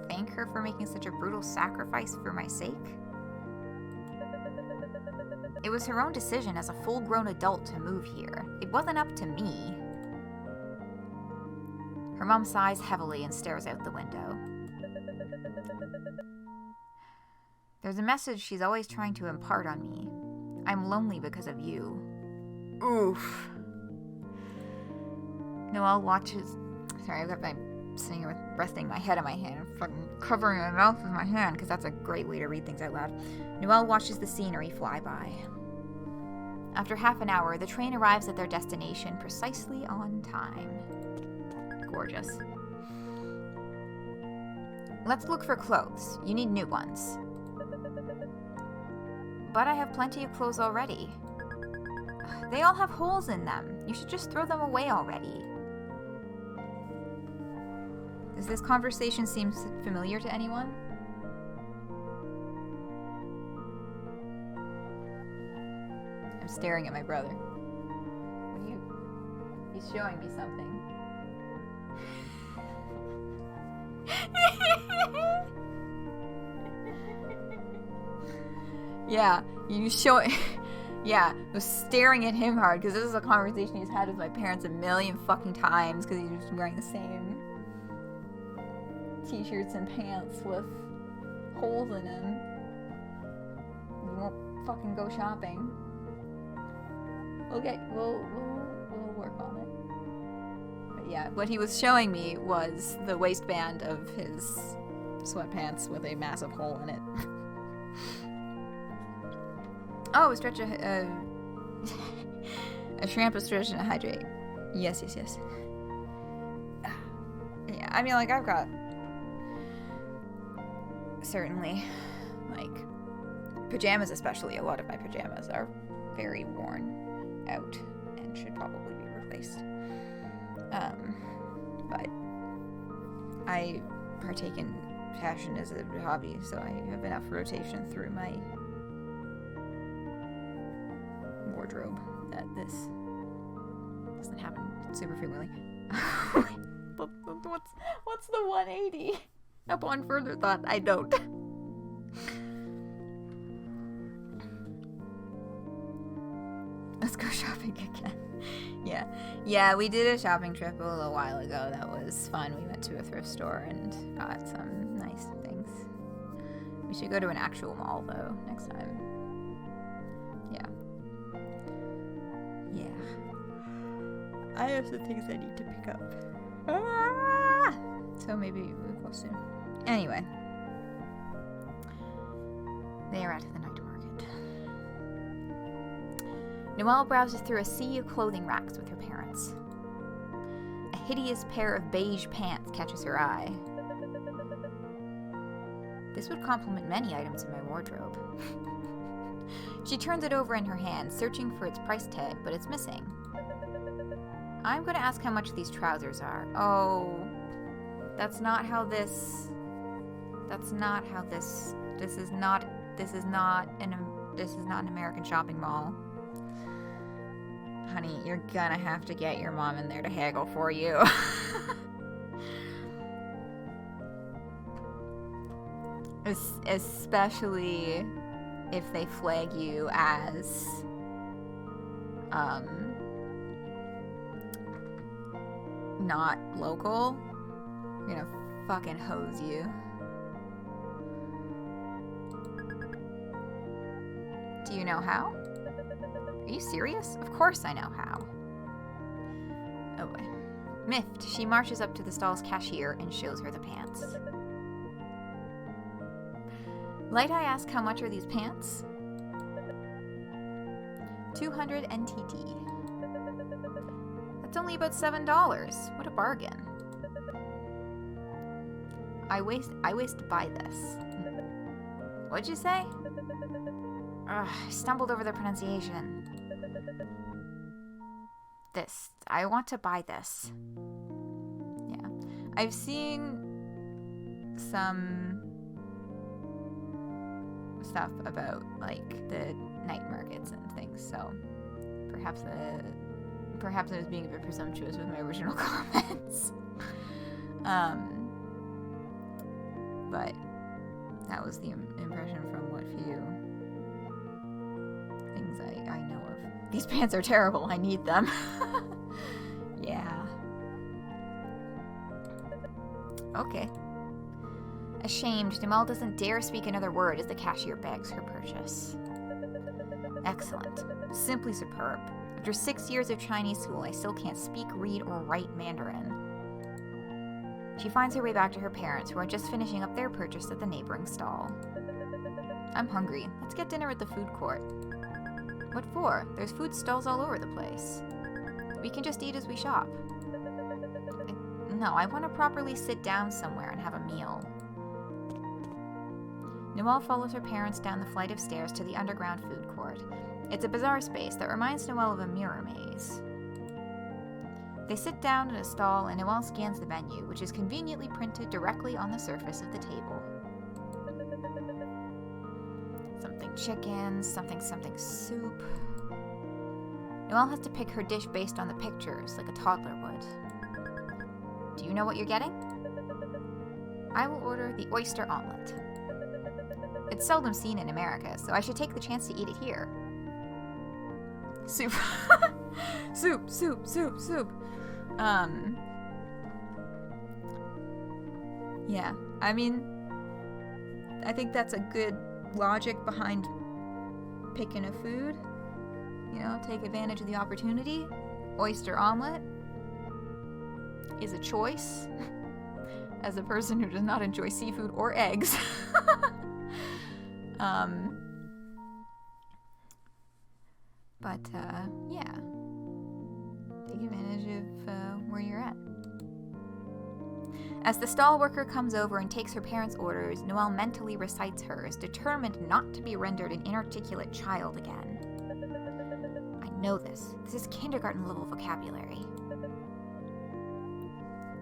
thank her for making such a brutal sacrifice for my sake? It was her own decision as a full-grown adult to move here. It wasn't up to me. Her mom sighs heavily and stares out the window. There's a message she's always trying to impart on me. I'm lonely because of you. Oof. Noelle watches... Sorry, I've got my... sitting here with resting my head on my hand and fucking covering my mouth with my hand, because that's a great way to read things out loud. Noelle watches the scenery fly by. After half an hour, the train arrives at their destination precisely on time. Gorgeous. Let's look for clothes. You need new ones. But I have plenty of clothes already. They all have holes in them. You should just throw them away already. Does this conversation seem familiar to anyone? I'm staring at my brother. What are you... He's showing me something. Yeah, you show it. Yeah, I was staring at him hard because this is a conversation he's had with my parents a million fucking times because he's just wearing the same t-shirts and pants with holes in them. We won't fucking go shopping. We'll work on it. But yeah, what he was showing me was the waistband of his sweatpants with a massive hole in it. Oh, stretch a shampoo, stretch, and a hydrate. Yes. Yeah, I mean, like, I've got certainly, like, pajamas especially. A lot of my pajamas are very worn out and should probably be replaced. But I partake in fashion as a hobby, so I have enough rotation through my wardrobe that this doesn't happen super frequently. What's the 180? Upon further thought, I don't. Let's go shopping again. Yeah, we did a shopping trip a little while ago. That was fun. We went to a thrift store and got some nice things. We should go to an actual mall though next time. Yeah. I have some things I need to pick up. So maybe we'll go soon. Anyway. They are at the night market. Noelle browses through a sea of clothing racks with her parents. A hideous pair of beige pants catches her eye. This would complement many items in my wardrobe. She turns it over in her hand, searching for its price tag, but it's missing. I'm going to ask how much these trousers are. Oh, that's not how this... This is not an American shopping mall. Honey, you're gonna have to get your mom in there to haggle for you. Especially if they flag you as not local. You're gonna fucking hose you. Do you know how? Are you serious? Of course I know how. Oh boy. Miffed, she marches up to the stall's cashier and shows her the pants. Light Eye asks how much are these pants? 200 NTT. That's only about $7. What a bargain. I waste to buy this. What'd you say? Ugh, I stumbled over the pronunciation. This. I want to buy this. Yeah. I've seen some stuff about, like, the night markets and things, so perhaps I was being a bit presumptuous with my original comments. But that was the impression from what few things I know of. These pants are terrible. I need them. Yeah. Okay. Ashamed, Noelle doesn't dare speak another word as the cashier begs her purchase. Excellent. Simply superb. After 6 years of Chinese school, I still can't speak, read, or write Mandarin. She finds her way back to her parents, who are just finishing up their purchase at the neighboring stall. I'm hungry. Let's get dinner at the food court. What for? There's food stalls all over the place. We can just eat as we shop. No, I want to properly sit down somewhere and have a meal. Noelle follows her parents down the flight of stairs to the underground food court. It's a bizarre space that reminds Noelle of a mirror maze. They sit down at a stall and Noelle scans the menu, which is conveniently printed directly on the surface of the table. Something chicken, something soup. Noelle has to pick her dish based on the pictures, like a toddler would. Do you know what you're getting? I will order the oyster omelet. It's seldom seen in America, so I should take the chance to eat it here. Soup. Soup. Yeah, I mean, I think that's a good logic behind picking a food. You know, take advantage of the opportunity. Oyster omelet is a choice as a person who does not enjoy seafood or eggs. Yeah. Take advantage of where you're at. As the stall worker comes over and takes her parents' orders, Noelle mentally recites hers, determined not to be rendered an inarticulate child again. I know this. This is kindergarten level vocabulary.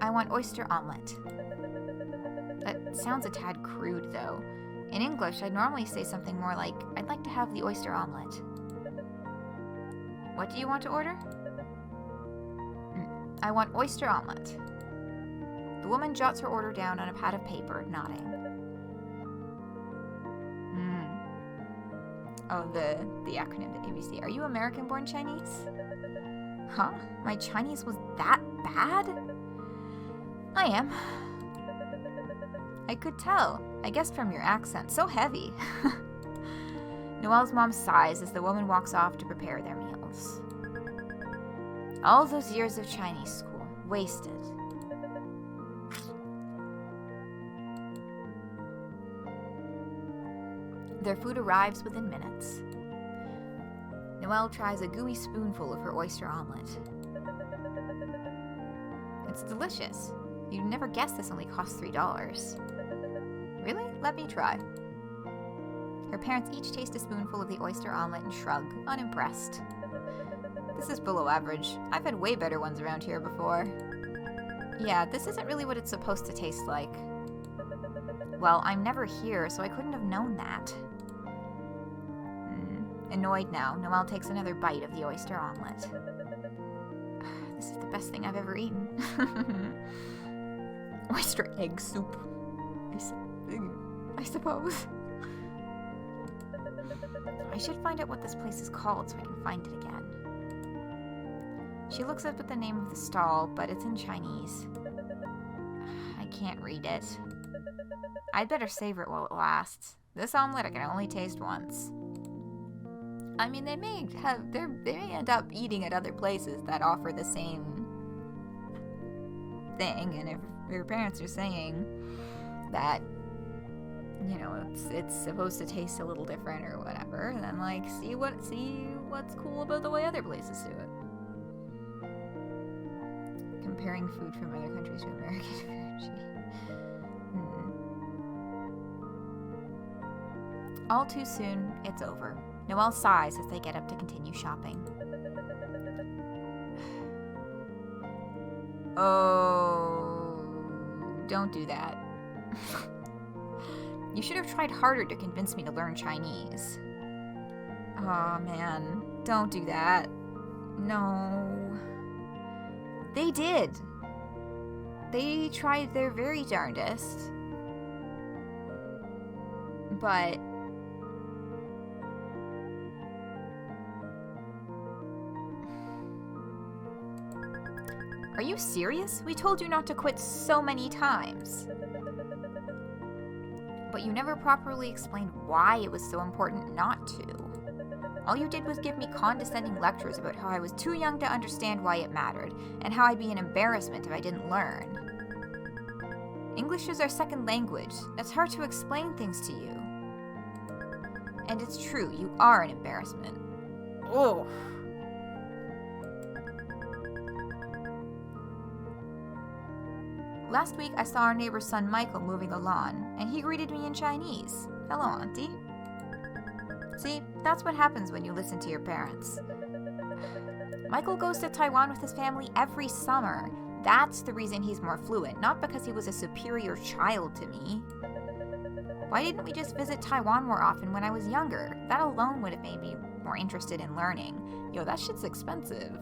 I want oyster omelet. That sounds a tad crude, though. In English, I'd normally say something more like, I'd like to have the oyster omelet. What do you want to order? I want oyster omelet. The woman jots her order down on a pad of paper, nodding. Oh, the acronym, the ABC. Are you American-born Chinese? Huh? My Chinese was that bad? I am. I could tell. I guessed from your accent. So heavy. Noelle's mom sighs as the woman walks off to prepare their meals. All those years of Chinese school, wasted. Their food arrives within minutes. Noelle tries a gooey spoonful of her oyster omelet. It's delicious. You'd never guess this only cost $3. Really? Let me try. Her parents each taste a spoonful of the oyster omelet and shrug, unimpressed. This is below average. I've had way better ones around here before. Yeah, this isn't really what it's supposed to taste like. Well, I'm never here, so I couldn't have known that. Annoyed now, Noelle takes another bite of the oyster omelet. This is the best thing I've ever eaten. Oyster egg soup. I suppose. I should find out what this place is called so I can find it again. She looks up at the name of the stall, but it's in Chinese. I can't read it. I'd better savor it while it lasts. This omelet I can only taste once. I mean, they may end up eating at other places that offer the same thing, and if your parents are saying that, you know, it's supposed to taste a little different or whatever, then like see what's cool about the way other places do it. Comparing food from other countries to American food. All too soon, it's over. Noelle sighs as they get up to continue shopping. Oh, don't do that. You should have tried harder to convince me to learn Chinese. Oh man, don't do that. No. They did. They tried their very darndest. But are you serious? We told you not to quit so many times. But you never properly explained why it was so important not to. All you did was give me condescending lectures about how I was too young to understand why it mattered, and how I'd be an embarrassment if I didn't learn. English is our second language. It's hard to explain things to you. And it's true, you are an embarrassment. Oh. Last week, I saw our neighbor's son Michael moving the lawn, and he greeted me in Chinese. Hello, Auntie. See, that's what happens when you listen to your parents. Michael goes to Taiwan with his family every summer. That's the reason he's more fluent, not because he was a superior child to me. Why didn't we just visit Taiwan more often when I was younger? That alone would have made me more interested in learning. Yo, that shit's expensive.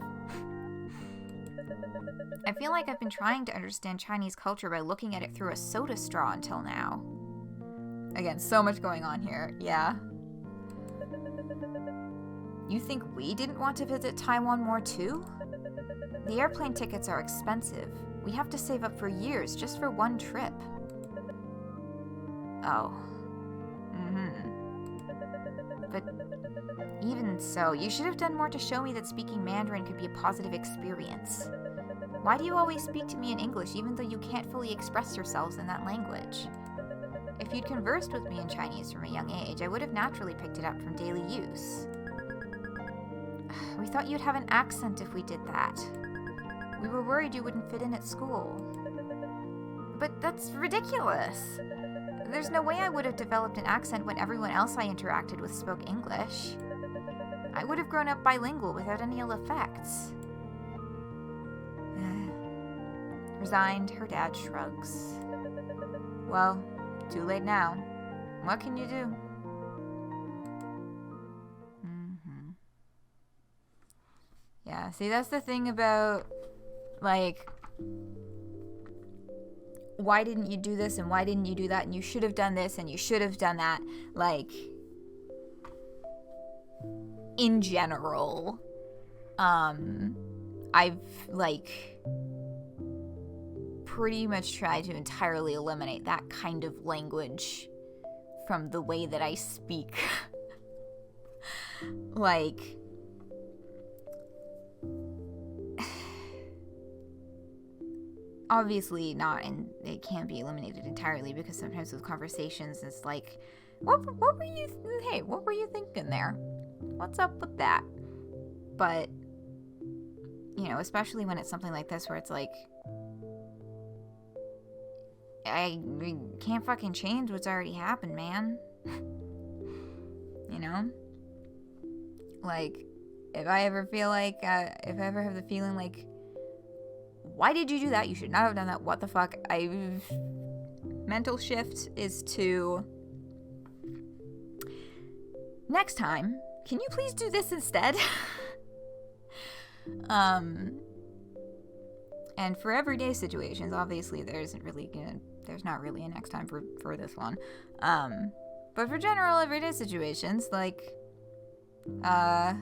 I feel like I've been trying to understand Chinese culture by looking at it through a soda straw until now. Again, so much going on here. Yeah. You think we didn't want to visit Taiwan more too? The airplane tickets are expensive. We have to save up for years just for one trip. Oh. But even so, you should have done more to show me that speaking Mandarin could be a positive experience. Why do you always speak to me in English even though you can't fully express yourselves in that language? If you'd conversed with me in Chinese from a young age, I would have naturally picked it up from daily use. We thought you'd have an accent if we did that. We were worried you wouldn't fit in at school. But that's ridiculous. There's no way I would have developed an accent when everyone else I interacted with spoke English. I would have grown up bilingual without any ill effects. Resigned, her dad shrugs. Well, too late now. What can you do? Yeah, see, that's the thing about, like, why didn't you do this and why didn't you do that and you should have done this and you should have done that. Like, in general, I've, like, pretty much tried to entirely eliminate that kind of language from the way that I speak. Like, obviously not, and it can't be eliminated entirely because sometimes with conversations it's like, what were you thinking there? What's up with that? But, you know, especially when it's something like this where it's like, I can't fucking change what's already happened, man. You know? Like, if I ever feel like, if I ever have the feeling like, why did you do that? You should not have done that. What the fuck? Mental shift is to, next time, can you please do this instead? And for everyday situations, obviously there's not really a next time for this one. But for general everyday situations, like, I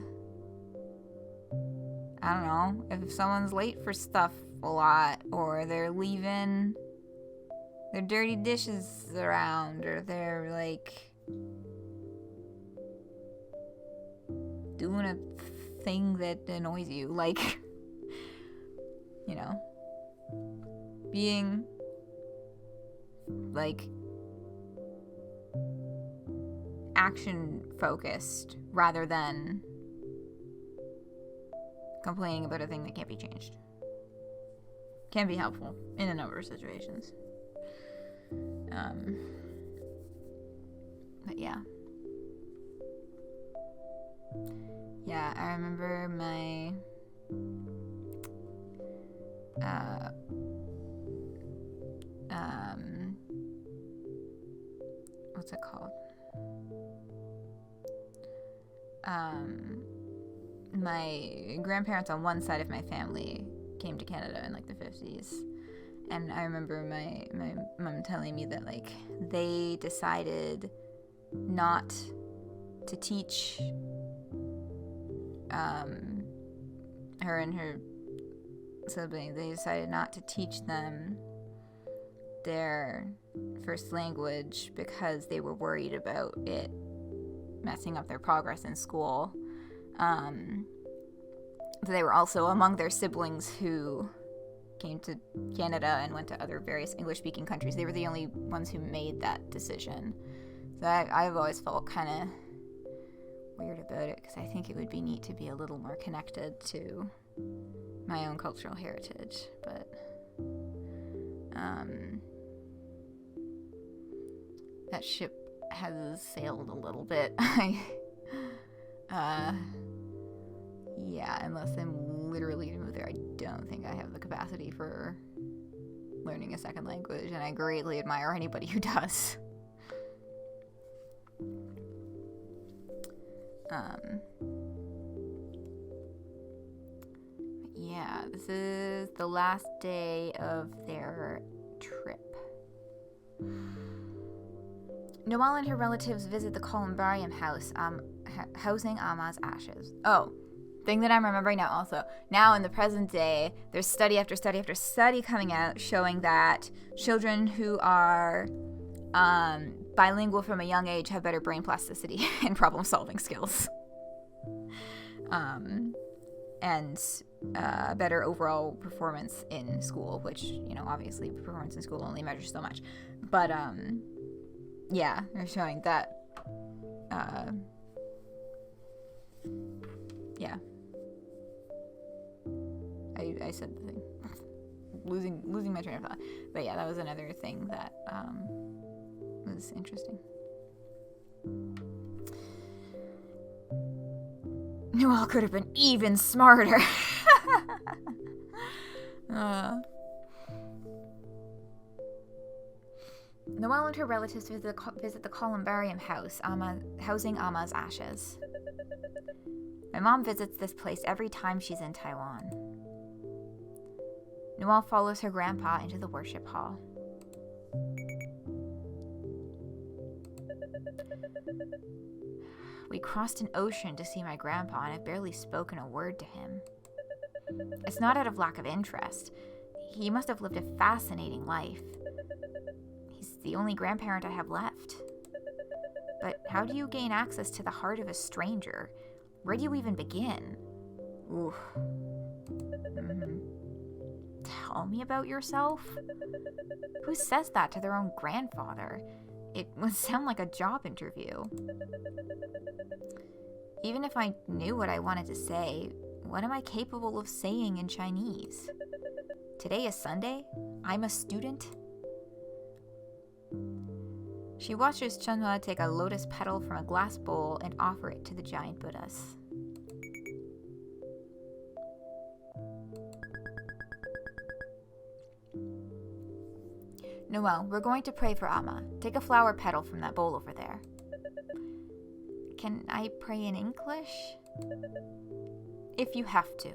don't know, if someone's late for stuff a lot, or they're leaving their dirty dishes around, or they're, like, doing a thing that annoys you, like, you know, being, like, action focused rather than complaining about a thing that can't be changed. Can be helpful in a number of situations. But yeah. Yeah, I remember my what's it called? My grandparents on one side of my family came to Canada in like the 50s, and I remember my mom telling me that like they decided not to teach her and her sibling, they decided not to teach them their first language because they were worried about it messing up their progress in school. They were also among their siblings who came to Canada and went to other various English-speaking countries. They were the only ones who made that decision. So I've always felt kind of weird about it because I think it would be neat to be a little more connected to my own cultural heritage. But that ship has sailed a little bit. Yeah, unless I'm literally gonna move there, I don't think I have the capacity for learning a second language, and I greatly admire anybody who does. Yeah, this is the last day of their trip. Noelle and her relatives visit the columbarium house, housing Amma's ashes. Oh, thing that I'm remembering now also. Now in the present day, there's study after study after study coming out showing that children who are bilingual from a young age have better brain plasticity and problem-solving skills. And better overall performance in school, which, you know, obviously performance in school only measures so much. But, yeah, they're showing that, yeah. I said the thing. losing my train of thought. But yeah, that was another thing that, was interesting. Noelle could have been even smarter. Noelle and her relatives visit the columbarium house, housing Amma's ashes. My mom visits this place every time she's in Taiwan. Noelle follows her grandpa into the worship hall. We crossed an ocean to see my grandpa, and I've barely spoken a word to him. It's not out of lack of interest. He must have lived a fascinating life. He's the only grandparent I have left. But how do you gain access to the heart of a stranger? Where do you even begin? Oof. Tell me about yourself? Who says that to their own grandfather? It would sound like a job interview. Even if I knew what I wanted to say, what am I capable of saying in Chinese? Today is Sunday? I'm a student? She watches Chunhua take a lotus petal from a glass bowl and offer it to the giant Buddhas. Noelle, we're going to pray for Amma. Take a flower petal from that bowl over there. Can I pray in English? If you have to.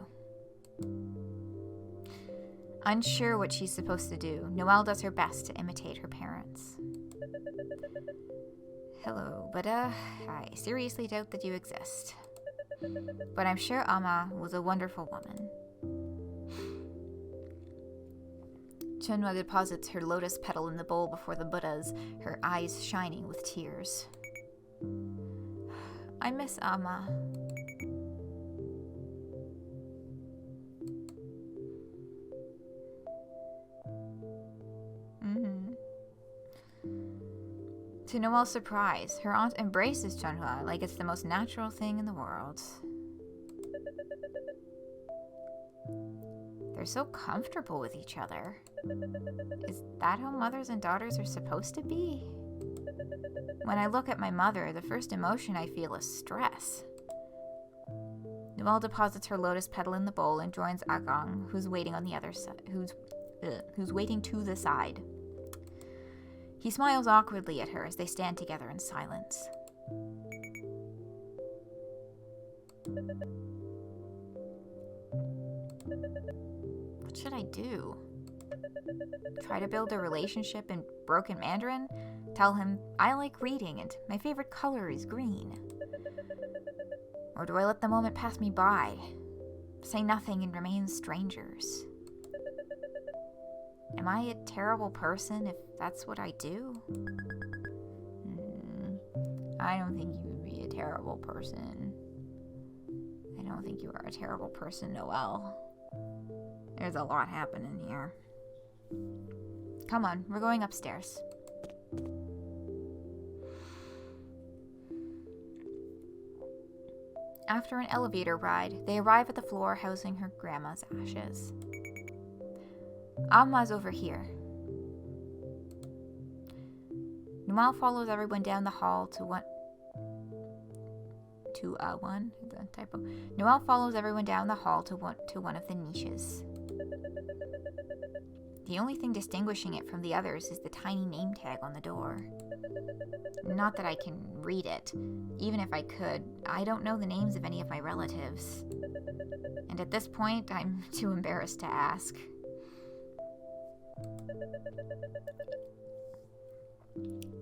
Unsure what she's supposed to do, Noelle does her best to imitate her parents. Hello, Buddha. I seriously doubt that you exist. But I'm sure Amma was a wonderful woman. Chunhua deposits her lotus petal in the bowl before the Buddhas, her eyes shining with tears. I miss Amma. To Noelle's surprise, her aunt embraces Chunhua like it's the most natural thing in the world. They're so comfortable with each other. Is that how mothers and daughters are supposed to be? When I look at my mother, the first emotion I feel is stress. Noelle deposits her lotus petal in the bowl and joins Agong, who's waiting on the other side. Who's waiting to the side. He smiles awkwardly at her as they stand together in silence. What should I do? Try to build a relationship in broken Mandarin? Tell him I like reading and my favorite color is green? Or do I let the moment pass me by? Say nothing and remain strangers? Am I a terrible person if that's what I do? I don't think you would be a terrible person. I don't think you are a terrible person, Noelle. There's a lot happening here. Come on, we're going upstairs. After an elevator ride, they arrive at the floor housing her grandma's ashes. Amma's over here. Noelle follows everyone down the hall Noelle follows everyone down the hall to one of the niches. The only thing distinguishing it from the others is the tiny name tag on the door. Not that I can read it. Even if I could, I don't know the names of any of my relatives. And at this point, I'm too embarrassed to ask.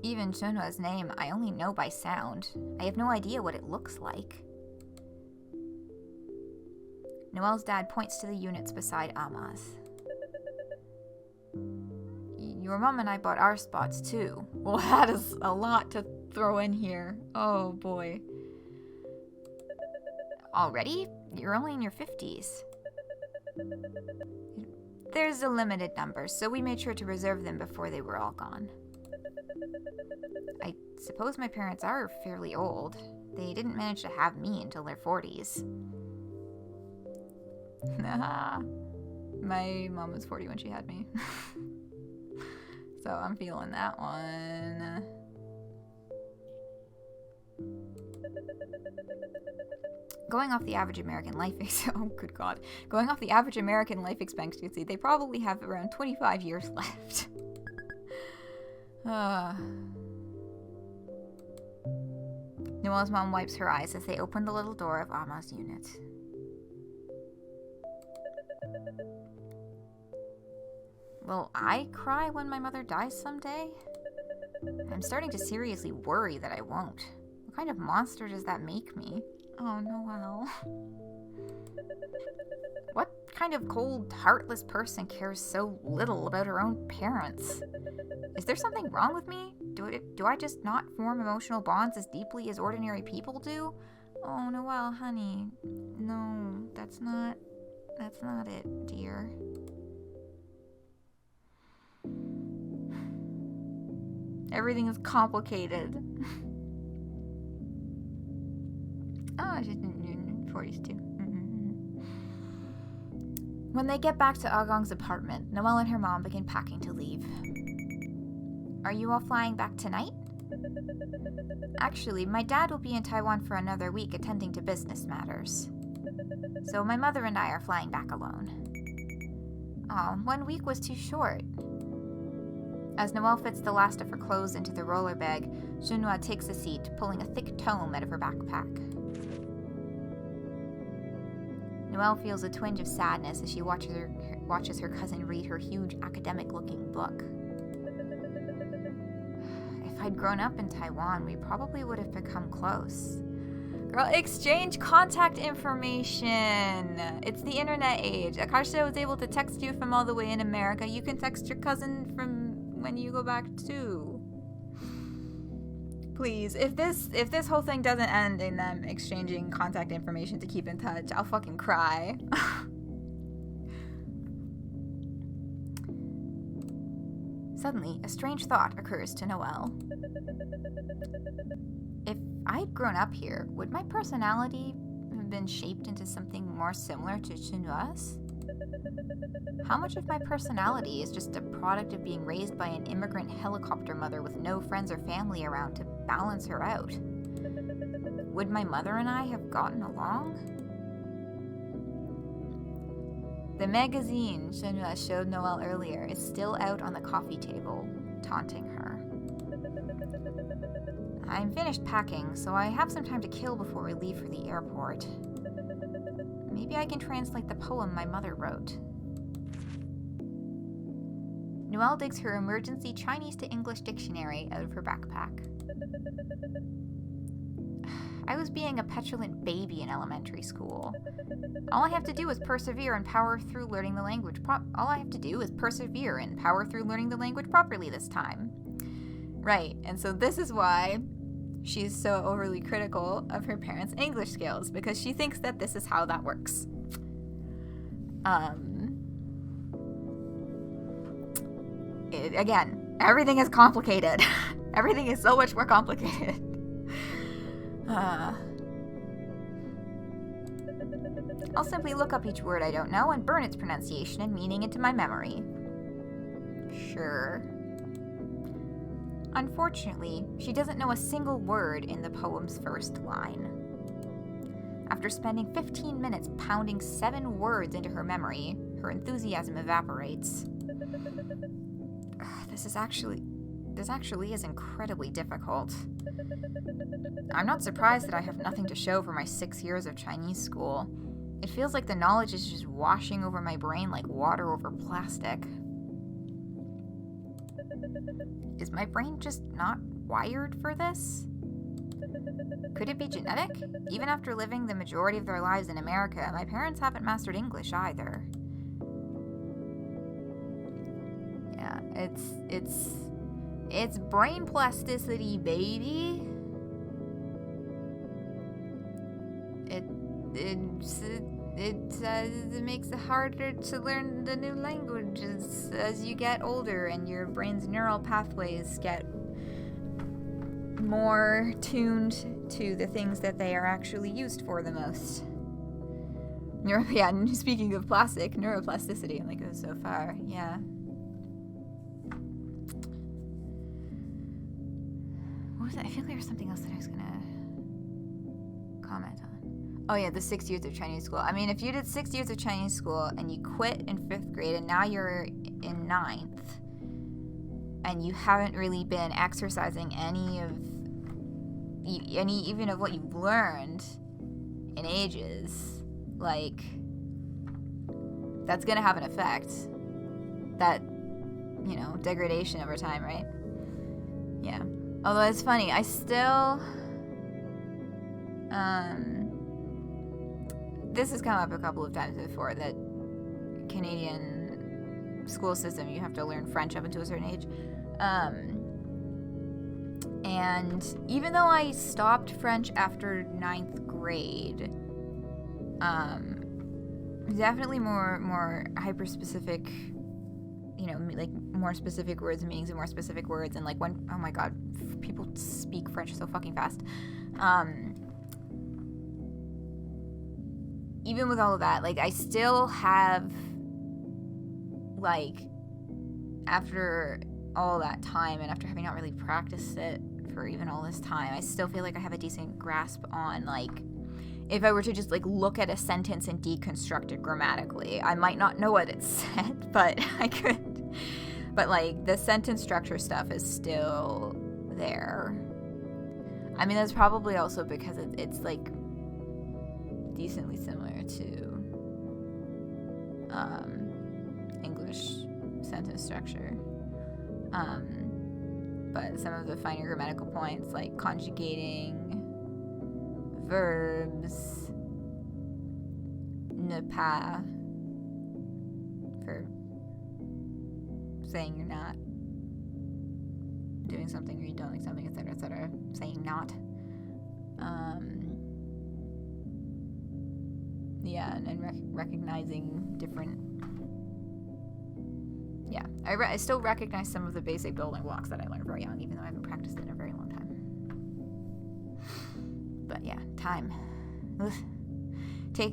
Even Shunhua's name, I only know by sound. I have no idea what it looks like. Noelle's dad points to the units beside Amma's. Your mom and I bought our spots too. Well, that is a lot to throw in here. Oh boy. Already? You're only in your 50s. There's a limited number, so we made sure to reserve them before they were all gone. I suppose my parents are fairly old. They didn't manage to have me until their 40s. My mom was 40 when she had me. So I'm feeling that one. Going off the average American life Going off the average American life expectancy, they probably have around 25 years left. Noelle's mom wipes her eyes as they open the little door of Amma's unit. Will I cry when my mother dies someday? I'm starting to seriously worry that I won't. What kind of monster does that make me? Oh, Noelle. What kind of cold, heartless person cares so little about her own parents? Is there something wrong with me? Do I just not form emotional bonds as deeply as ordinary people do? Oh, Noelle, honey. No, that's not it, dear. Everything is complicated. Oh, she's in 40s too. When they get back to Agong's apartment, Noelle and her mom begin packing to leave. Are you all flying back tonight? Actually, my dad will be in Taiwan for another week attending to business matters. So my mother and I are flying back alone. Aw, 1 week was too short. As Noelle fits the last of her clothes into the roller bag, Junhua takes a seat, pulling a thick tome out of her backpack. Noelle feels a twinge of sadness as she watches her cousin read her huge academic-looking book. If I'd grown up in Taiwan, we probably would have become close. Girl, exchange contact information! It's the internet age. Akasha was able to text you from all the way in America. You can text your cousin from when you go back too. Please, if this whole thing doesn't end in them exchanging contact information to keep in touch, I'll fucking cry. Suddenly, a strange thought occurs to Noelle. If I'd grown up here, would my personality have been shaped into something more similar to Chunhua's? How much of my personality is just a product of being raised by an immigrant helicopter mother with no friends or family around to balance her out? Would my mother and I have gotten along? The magazine Shenhua showed Noelle earlier is still out on the coffee table, taunting her. I'm finished packing, so I have some time to kill before we leave for the airport. Maybe I can translate the poem my mother wrote. Noelle digs her emergency Chinese to English dictionary out of her backpack. I was being a petulant baby in elementary school. All I have to do is persevere and power through learning the language properly this time. Right, and so this is why she's so overly critical of her parents' English skills, because she thinks that this is how that works. Again, everything is complicated. Everything is so much more complicated. I'll simply look up each word I don't know and burn its pronunciation and meaning into my memory. Sure. Unfortunately, she doesn't know a single word in the poem's first line. After spending 15 minutes pounding 7 words into her memory, her enthusiasm evaporates. This actually is incredibly difficult. I'm not surprised that I have nothing to show for my 6 years of Chinese school. It feels like the knowledge is just washing over my brain like water over plastic. Is my brain just not wired for this? Could it be genetic? Even after living the majority of their lives in America, my parents haven't mastered English either. Yeah, it's brain plasticity, baby. It makes it harder to learn the new languages as you get older and your brain's neural pathways get more tuned to the things that they are actually used for the most. Yeah, speaking of plastic, neuroplasticity only goes so far, yeah. What was that? I feel like there was something else that I was gonna comment on. Oh yeah, the 6 years of Chinese school. I mean, if you did 6 years of Chinese school and you quit in 5th grade and now you're in 9th and you haven't really been exercising any even of what you've learned in ages, like, that's gonna have an effect. That, degradation over time, right? Yeah. Although it's funny, I still, this has come up a couple of times before, that Canadian school system, you have to learn French up until a certain age. And even though I stopped French after 9th grade, definitely more hyper-specific, like more specific words and meanings of more specific words, and like when, oh my god, people speak French so fucking fast. Even with all of that, like, I still have, like, after all that time and after having not really practiced it for even all this time, I still feel like I have a decent grasp on, like, if I were to just, like, look at a sentence and deconstruct it grammatically, I might not know what it said, but I could. But, like, the sentence structure stuff is still there. I mean, that's probably also because it's like, decently similar to English sentence structure. But some of the finer grammatical points, like conjugating verbs, ne pas for saying you're not doing something or you don't like something, etc., etc., saying not. Yeah, and recognizing different... Yeah, I still recognize some of the basic building blocks that I learned very young, even though I haven't practiced it in a very long time. But yeah, time. Ugh.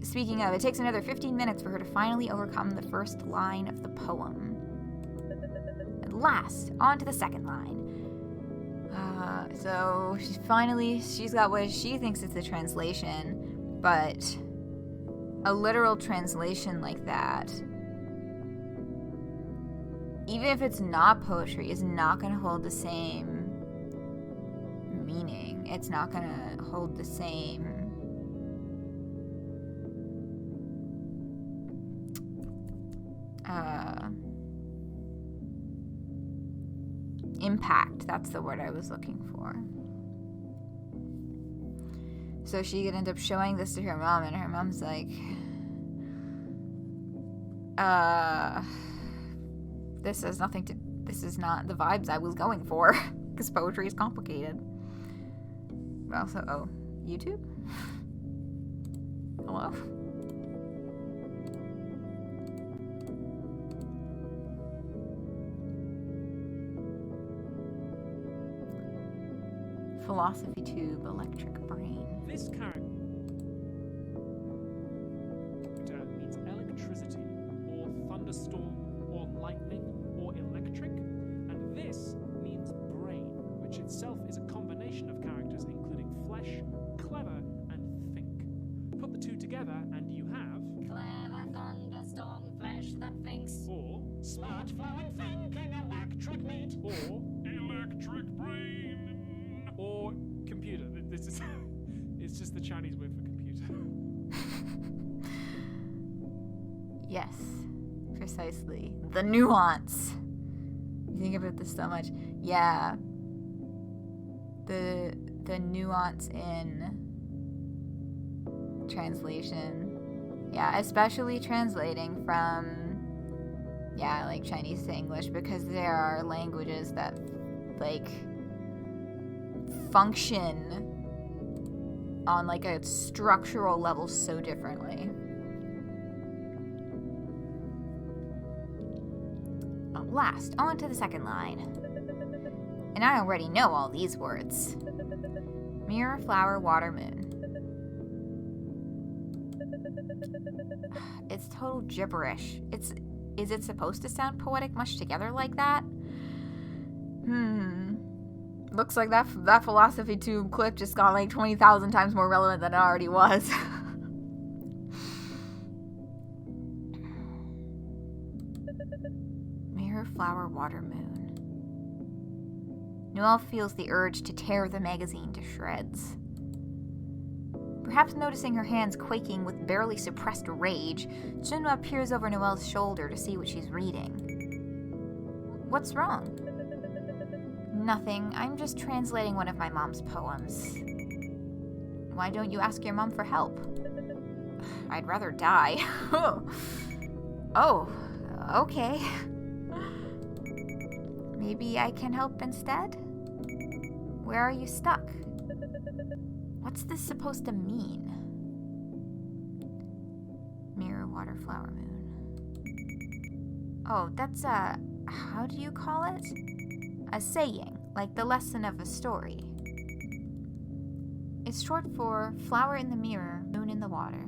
Speaking of, it takes another 15 minutes for her to finally overcome the first line of the poem. At last, on to the second line. So she's got what she thinks is the translation, but a literal translation like that, even if it's not poetry, is not going to hold the same meaning. It's not gonna hold the same impact. That's the word I was looking for. So she could end up showing this to her mom, and her mom's like, this is not the vibes I was going for, because poetry is complicated. But also, oh, YouTube? Hello? Philosophy tube, electric brain. This character means electricity, or thunderstorm, or lightning, or electric, and this means brain, which itself is a combination of characters including flesh, clever, and think. Put the two together and you have clever thunderstorm, flesh that thinks, or smart flowing thinking, electric meat, or electric brain, or computer. This is it's just the Chinese word for computer. Yes, precisely. The nuance. You think about this so much. Yeah. The nuance in translation. Yeah, especially translating from, like Chinese to English, because there are languages that, like, function on, like, a structural level so differently. Last, on to the second line. And I already know all these words. Mirror, flower, water, moon. It's total gibberish. Is it supposed to sound poetic much together like that? Looks like that philosophy tube clip just got like 20,000 times more relevant than it already was. Mirror, flower, water, moon. Noelle feels the urge to tear the magazine to shreds. Perhaps noticing her hands quaking with barely suppressed rage, Junhua peers over Noelle's shoulder to see what she's reading. What's wrong? Nothing. I'm just translating one of my mom's poems. Why don't you ask your mom for help? I'd rather die. Oh, okay. Maybe I can help instead? Where are you stuck? What's this supposed to mean? Mirror, water, flower, moon. Oh, that's how do you call it? A saying, like the lesson of a story. It's short for flower in the mirror, moon in the water.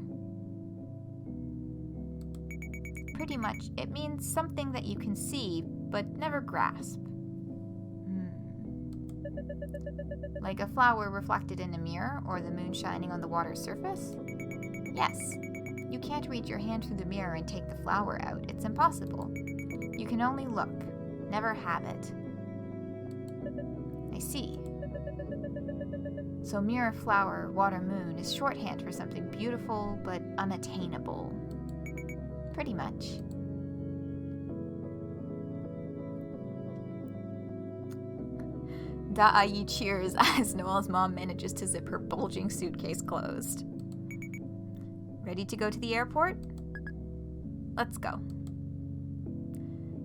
Pretty much, it means something that you can see, but never grasp. Like a flower reflected in a mirror, or the moon shining on the water's surface? Yes. You can't reach your hand through the mirror and take the flower out. It's impossible. You can only look, never have it. I see. So mirror, flower, water, moon is shorthand for something beautiful but unattainable. Pretty much. Da-Ai cheers as Noelle's mom manages to zip her bulging suitcase closed. Ready to go to the airport? Let's go.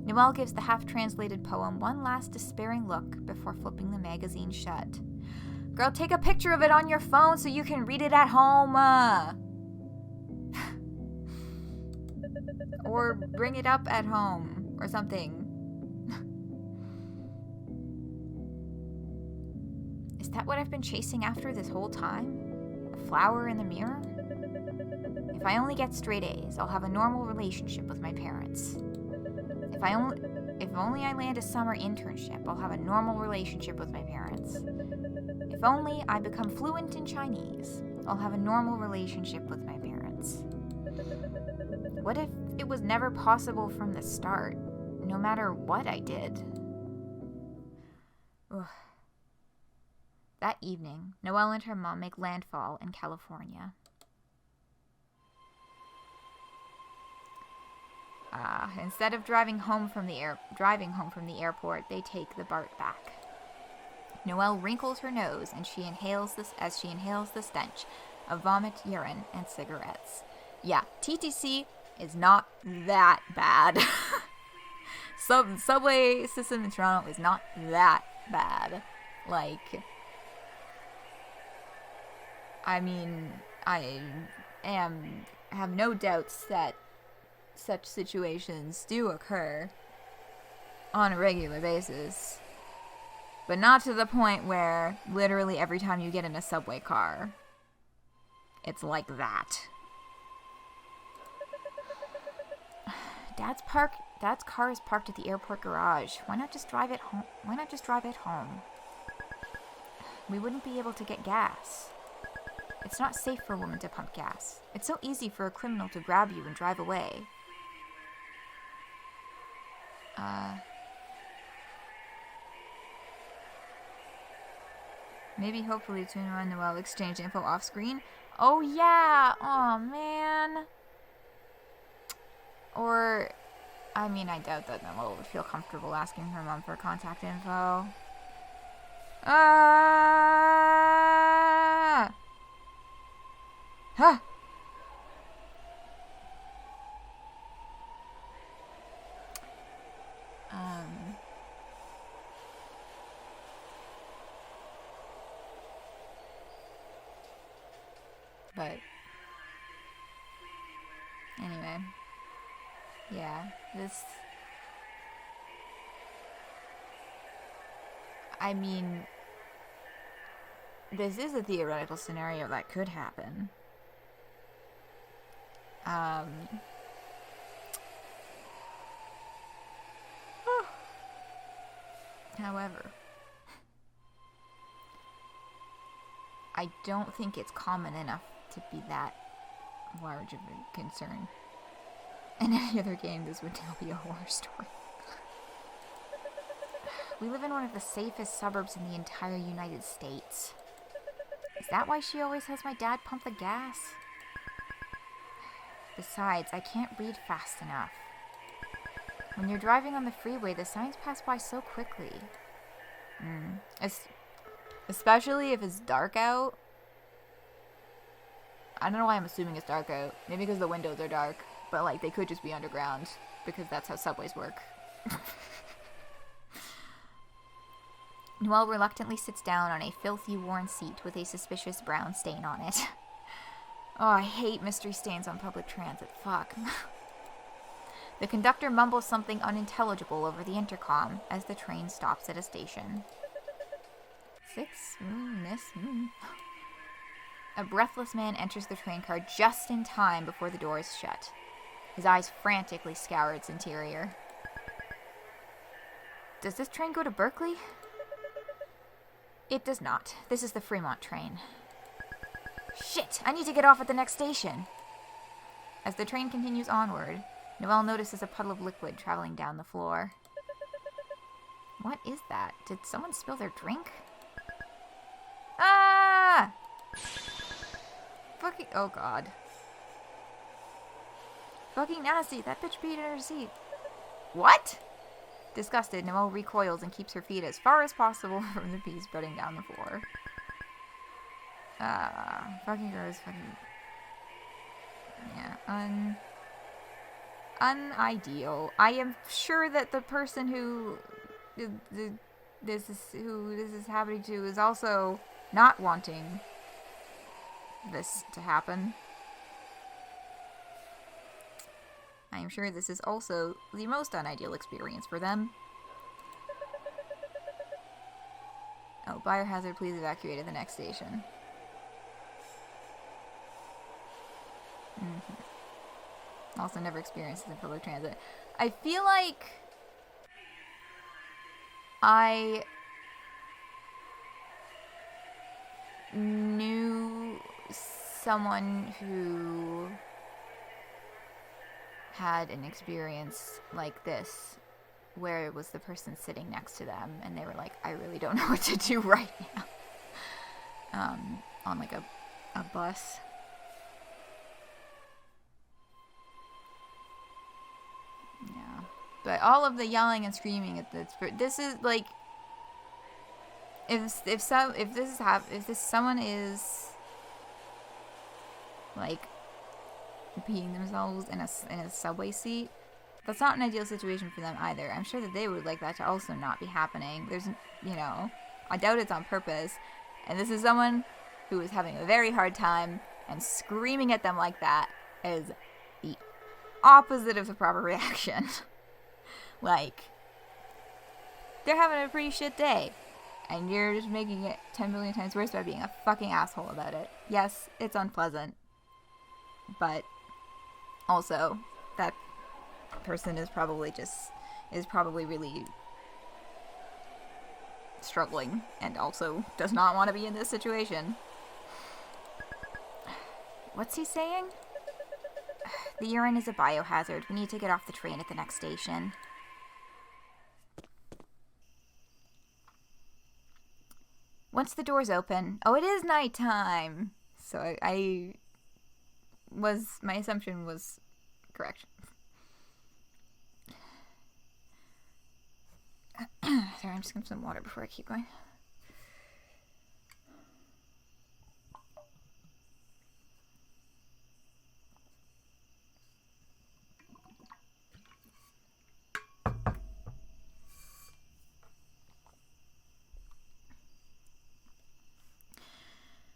Noelle gives the half-translated poem one last despairing look before flipping the magazine shut. Girl, take a picture of it on your phone so you can read it at home. Or bring it up at home or something. Is that what I've been chasing after this whole time? A flower in the mirror? If I only get straight A's, I'll have a normal relationship with my parents. If only I land a summer internship, I'll have a normal relationship with my parents. If only I become fluent in Chinese, I'll have a normal relationship with my parents. What if it was never possible from the start, no matter what I did? Ugh. That evening, Noelle and her mom make landfall in California. Instead of driving home from the airport, they take the BART back. Noelle wrinkles her nose as she inhales the stench of vomit, urine, and cigarettes. Yeah, TTC is not that bad. Subway system in Toronto is not that bad. Like, I mean, I have no doubts that such situations do occur on a regular basis, but not to the point where literally every time you get in a subway car, it's like that. Dad's car is parked at the airport garage. Why not just drive it home? We wouldn't be able to get gas. It's not safe for a woman to pump gas. It's so easy for a criminal to grab you and drive away. Maybe hopefully Tuna and Noelle exchange info off screen. Oh yeah! Oh man. Or, I mean, I doubt that Noelle would feel comfortable asking her mom for contact info. Huh! But anyway, yeah, I mean, this is a theoretical scenario that could happen. However, I don't think it's common enough to be that large of a concern. In any other game, this would now be a horror story. We live in one of the safest suburbs in the entire United States. Is that why she always has my dad pump the gas? Besides, I can't read fast enough. When you're driving on the freeway, the signs pass by so quickly. Especially if it's dark out. I don't know why I'm assuming it's dark out. Maybe because the windows are dark. But, like, they could just be underground. Because that's how subways work. Noelle reluctantly sits down on a filthy, worn seat with a suspicious brown stain on it. Oh, I hate mystery stains on public transit. Fuck. The conductor mumbles something unintelligible over the intercom as the train stops at a station. 6? Miss. A breathless man enters the train car just in time before the doors shut. His eyes frantically scour its interior. Does this train go to Berkeley? It does not. This is the Fremont train. Shit! I need to get off at the next station! As the train continues onward, Noelle notices a puddle of liquid traveling down the floor. What is that? Did someone spill their drink? Ah! Fucking... Oh god. Fucking nasty! That bitch peed in her seat. What? Disgusted, Noelle recoils and keeps her feet as far as possible from the pee spreading down the floor. Fucking gross, fucking... Yeah, unideal. I am sure that the person who this is happening to is also not wanting this to happen. I am sure this is also the most unideal experience for them. Oh, biohazard, please evacuate at the next station. Also never experienced this in public transit. I feel like I knew someone who had an experience like this where it was the person sitting next to them and they were like, I really don't know what to do right now. on like a bus. Yeah, but all of the yelling and screaming at this is like, if someone is like peeing themselves in a subway seat, that's not an ideal situation for them either. I'm sure that they would like that to also not be happening. There's, I doubt it's on purpose. And this is someone who is having a very hard time, and screaming at them like that is the opposite of the proper reaction. Like, they're having a pretty shit day, and you're just making it 10 million times worse by being a fucking asshole about it. Yes, it's unpleasant, but also that person is probably really struggling and also does not want to be in this situation. What's he saying? The urine is a biohazard. We need to get off the train at the next station. Once the doors open... Oh, it is nighttime! So my assumption was correct. Sorry, I'm just gonna have some water before I keep going.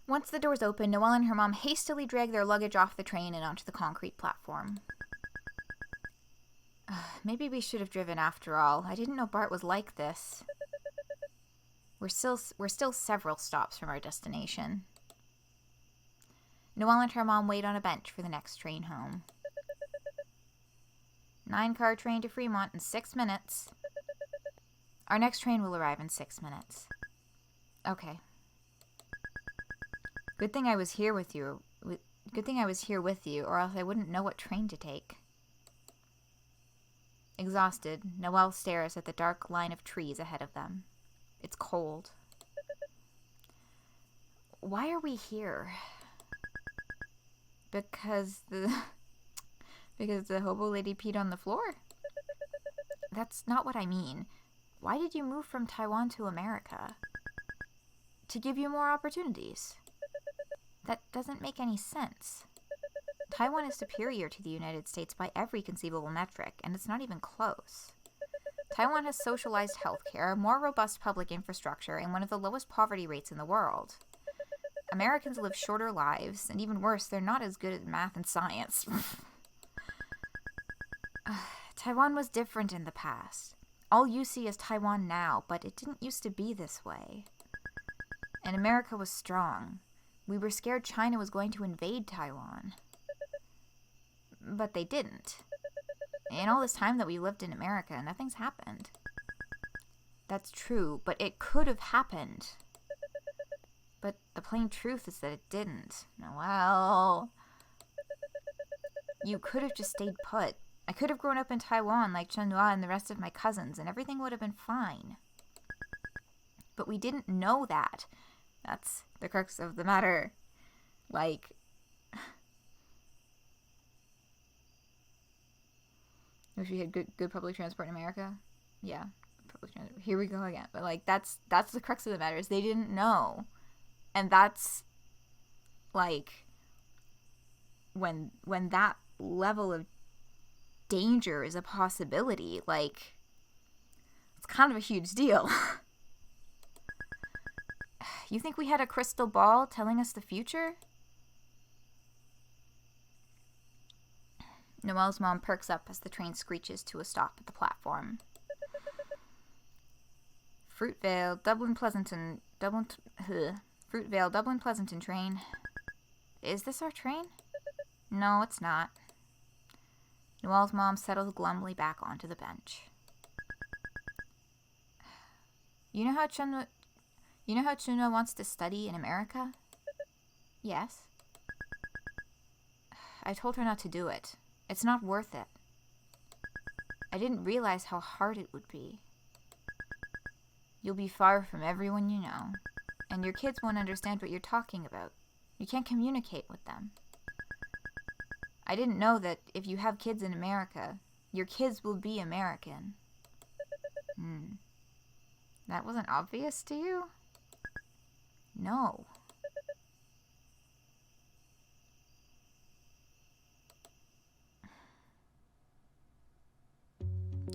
Once the doors open, Noelle and her mom hastily drag their luggage off the train and onto the concrete platform. Maybe we should have driven after all. I didn't know Bart was like this. We're still several stops from our destination. Noelle and her mom wait on a bench for the next train home. 9-car train to Fremont in 6 minutes. Our next train will arrive in 6 minutes. Okay. Good thing I was here with you, or else I wouldn't know what train to take. Exhausted, Noelle stares at the dark line of trees ahead of them. It's cold. Why are we here? Because the hobo lady peed on the floor? That's not what I mean. Why did you move from Taiwan to America? To give you more opportunities. That doesn't make any sense. Taiwan is superior to the United States by every conceivable metric, and it's not even close. Taiwan has socialized healthcare, more robust public infrastructure, and one of the lowest poverty rates in the world. Americans live shorter lives, and even worse, they're not as good at math and science. Taiwan was different in the past. All you see is Taiwan now, but it didn't used to be this way. And America was strong. We were scared China was going to invade Taiwan. But they didn't. In all this time that we lived in America, nothing's happened. That's true, but it could have happened. But the plain truth is that it didn't. Noelle. You could have just stayed put. I could have grown up in Taiwan like Chenhua and the rest of my cousins, and everything would have been fine. But we didn't know that. That's the crux of the matter. Like... Wish we had good public transport in America. Yeah, public transport. Here we go again. But like that's the crux of the matter is they didn't know, and that's like when that level of danger is a possibility. Like it's kind of a huge deal. You think we had a crystal ball telling us the future? Noelle's mom perks up as the train screeches to a stop at the platform. Fruitvale, Dublin Pleasanton train. Is this our train? No, it's not. Noelle's mom settles glumly back onto the bench. You know how Chunwa wants to study in America? Yes. I told her not to do it. It's not worth it. I didn't realize how hard it would be. You'll be far from everyone you know, and your kids won't understand what you're talking about. You can't communicate with them. I didn't know that if you have kids in America, your kids will be American. That wasn't obvious to you? No.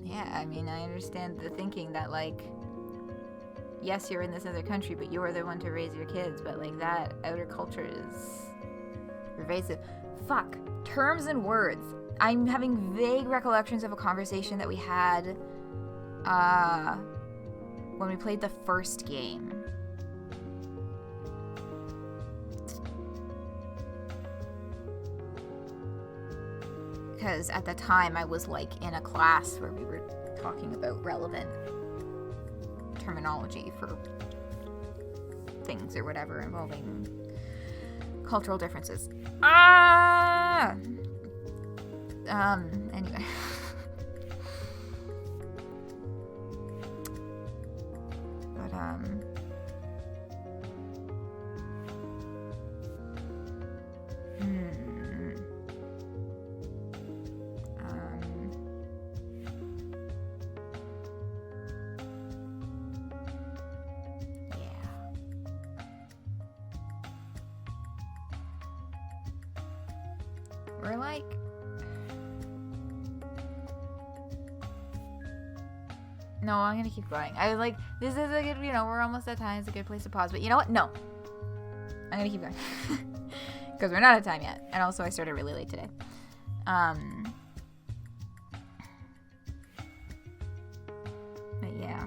Yeah, I mean, I understand the thinking that, like, yes, you're in this other country, but you're the one to raise your kids, but, like, that outer culture is pervasive. Fuck. Terms and words. I'm having vague recollections of a conversation that we had, when we played the first game. Because at the time I was like in a class where we were talking about relevant terminology for things or whatever involving cultural differences. Anyway. But, we're like, no, I'm gonna keep going. I was like, this is a good, we're almost at time. It's a good place to pause. But you know what? No. I'm gonna keep going. Because we're not at time yet. And also I started really late today. But yeah.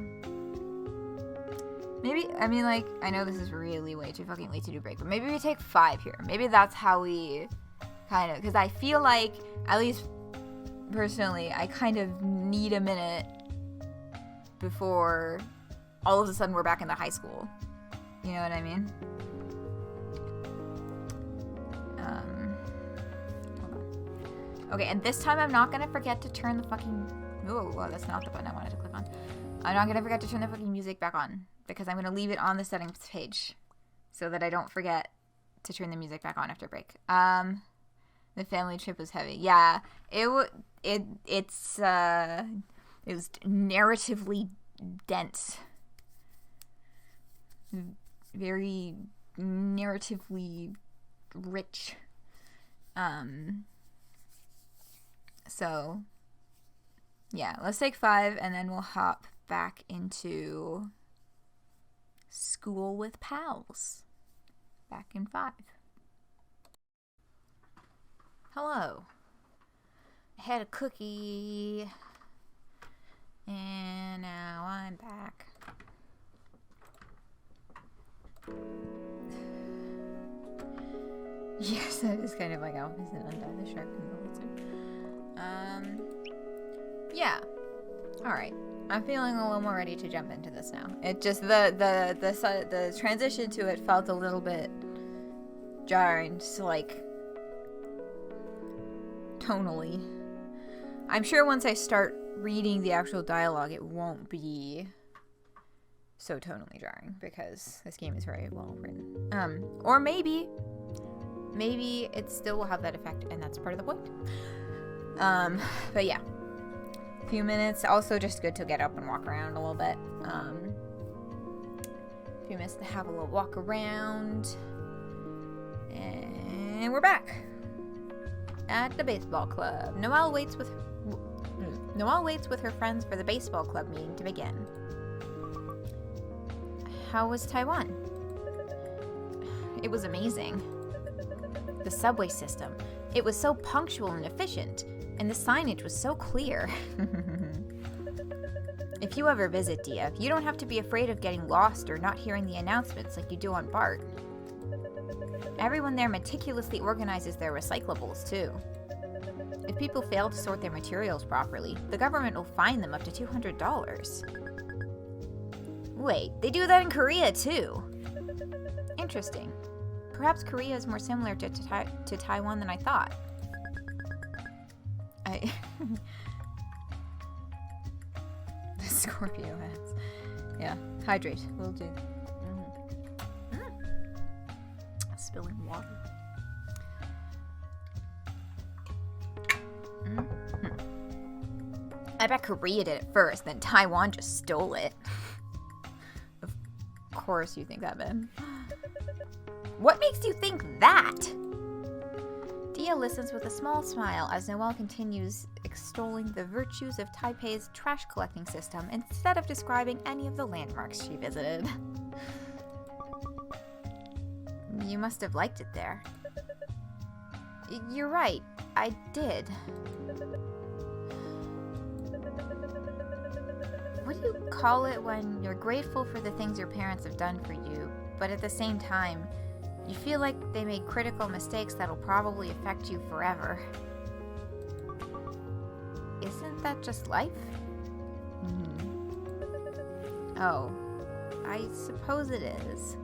Maybe, I mean, like, I know this is really way too fucking late to do break, but maybe we take 5 here. Maybe that's how we kind of, because I feel like, at least personally, I kind of need a minute before all of a sudden we're back in the high school. You know what I mean? Hold on. Okay, and this time I'm not gonna forget to turn the fucking... Whoa, that's not the button I wanted to click on. I'm not gonna forget to turn the fucking music back on, because I'm gonna leave it on the settings page so that I don't forget to turn the music back on after break. The family trip was heavy. Yeah, it was narratively dense. Very narratively rich. So, yeah, let's take 5 and then we'll hop back into School with Pals. Back in 5. Hello. I had a cookie. And now I'm back. Yes, that is kind of like Alphys and Undyne the Shark and the Lizard. Yeah. Alright. I'm feeling a little more ready to jump into this now. It just, the transition to it felt a little bit jarring, just like, tonally. I'm sure once I start reading the actual dialogue, it won't be so tonally jarring, because this game is very well written. Or maybe it still will have that effect, and that's part of the point. But yeah. A few minutes. Also just good to get up and walk around a little bit. A few minutes to have a little walk around. And we're back at the baseball club. Noelle waits with her friends for the baseball club meeting to begin. How was Taiwan? It was amazing. The subway system. It was so punctual and efficient, and the signage was so clear. If you ever visit Dieppe, you don't have to be afraid of getting lost or not hearing the announcements like you do on BART. Everyone there meticulously organizes their recyclables, too. If people fail to sort their materials properly, the government will fine them up to $200. Wait, they do that in Korea, too. Interesting. Perhaps Korea is more similar to Taiwan than I thought. The Scorpio hats. Yeah, hydrate. Will do. spilling water. Mm-hmm. I bet Korea did it first, then Taiwan just stole it. Of course you think that, Ben. What makes you think that? Dia listens with a small smile as Noelle continues extolling the virtues of Taipei's trash collecting system instead of describing any of the landmarks she visited. You must have liked it there. You're right, I did. What do you call it when you're grateful for the things your parents have done for you, but at the same time, you feel like they made critical mistakes that'll probably affect you forever? Isn't that just life? Oh, I suppose it is.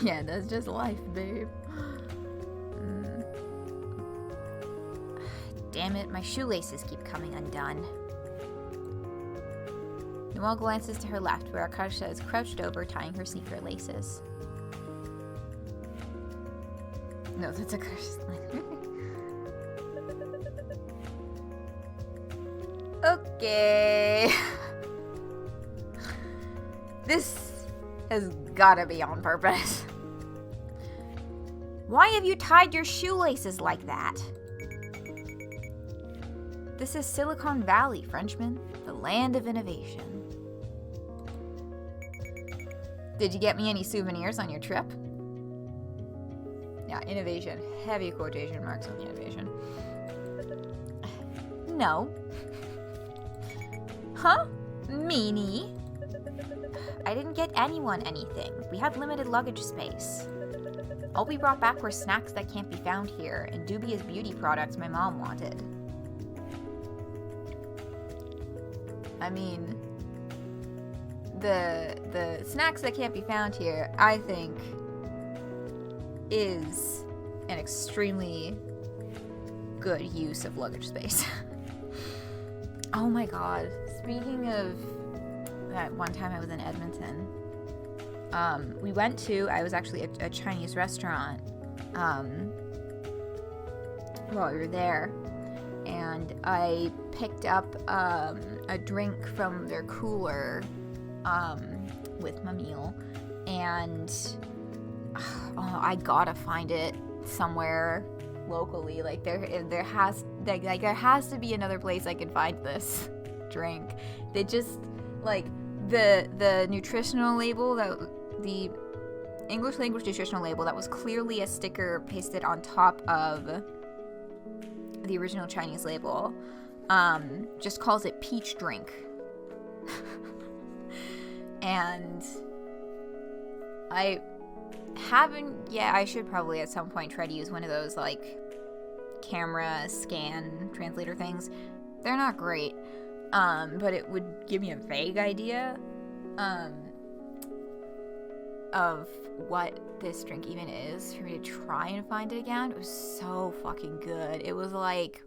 Yeah, that's just life, babe. Damn it, my shoelaces keep coming undone. Noelle glances to her left, where Akasha is crouched over, tying her secret laces. No, that's Akasha's Okay. This has gotta be on purpose. Why have you tied your shoelaces like that? This is Silicon Valley, Frenchman, the land of innovation. Did you get me any souvenirs on your trip? Yeah, innovation. Heavy quotation marks on the innovation. No. Huh? Meanie? I didn't get anyone anything. We had limited luggage space. All we brought back were snacks that can't be found here and dubious beauty products my mom wanted. I mean, the snacks that can't be found here, I think, is an extremely good use of luggage space. Oh my god. Speaking of that one time I was in Edmonton, we went to, I was actually at a Chinese restaurant while we were there, and I picked up a drink from their cooler with my meal, and I gotta find it somewhere locally. Like there has to be another place I can find this drink. They just, like, the nutritional label, that the English language nutritional label, that was clearly a sticker pasted on top of the original Chinese label, just calls it peach drink. And I should probably at some point try to use one of those, like, camera scan translator things. They're not great, but it would give me a vague idea of what this drink even is for me to try and find it again. It was so fucking good. It was like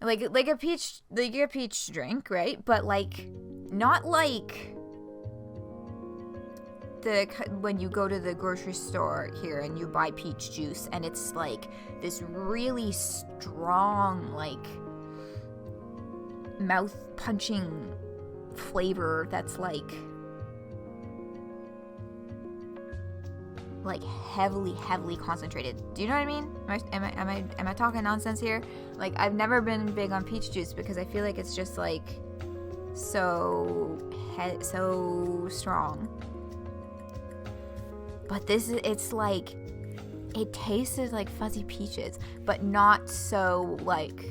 a peach drink, right? But like, not like when you go to the grocery store here and you buy peach juice and it's like this really strong, like, mouth punching flavor that's like heavily concentrated. Do you know what I mean? Am I talking nonsense here? Like, I've never been big on peach juice because I feel like it's just like so strong. But it's like, it tasted like fuzzy peaches, but not so like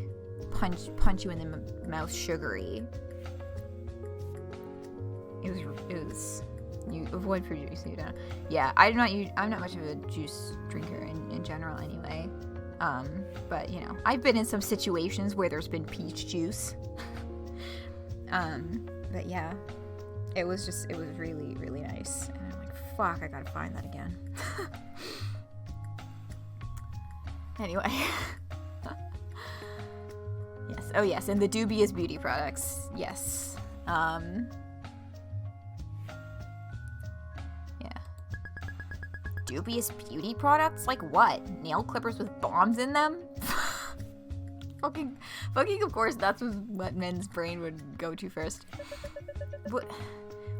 punch you in the mouth sugary. It was you avoid fruit juice, you know. Yeah, I'm not much of a juice drinker in general anyway. But you know, I've been in some situations where there's been peach juice. But yeah, it was really, really nice. And I'm like, fuck, I gotta find that again. Anyway. Yes. Oh yes, and the dubious beauty products. Yes. dubious beauty products? Like what? Nail clippers with bombs in them? fucking, of course, that's what men's brain would go to first.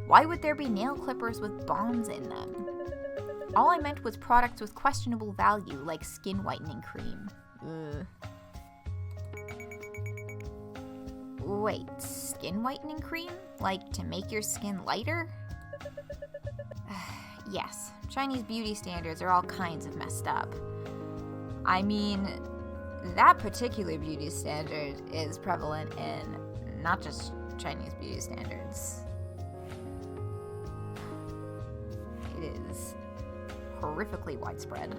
Why would there be nail clippers with bombs in them? All I meant was products with questionable value, like skin whitening cream. Ugh. Wait, skin whitening cream? Like to make your skin lighter? Yes, Chinese beauty standards are all kinds of messed up. I mean, that particular beauty standard is prevalent in not just Chinese beauty standards. It is horrifically widespread.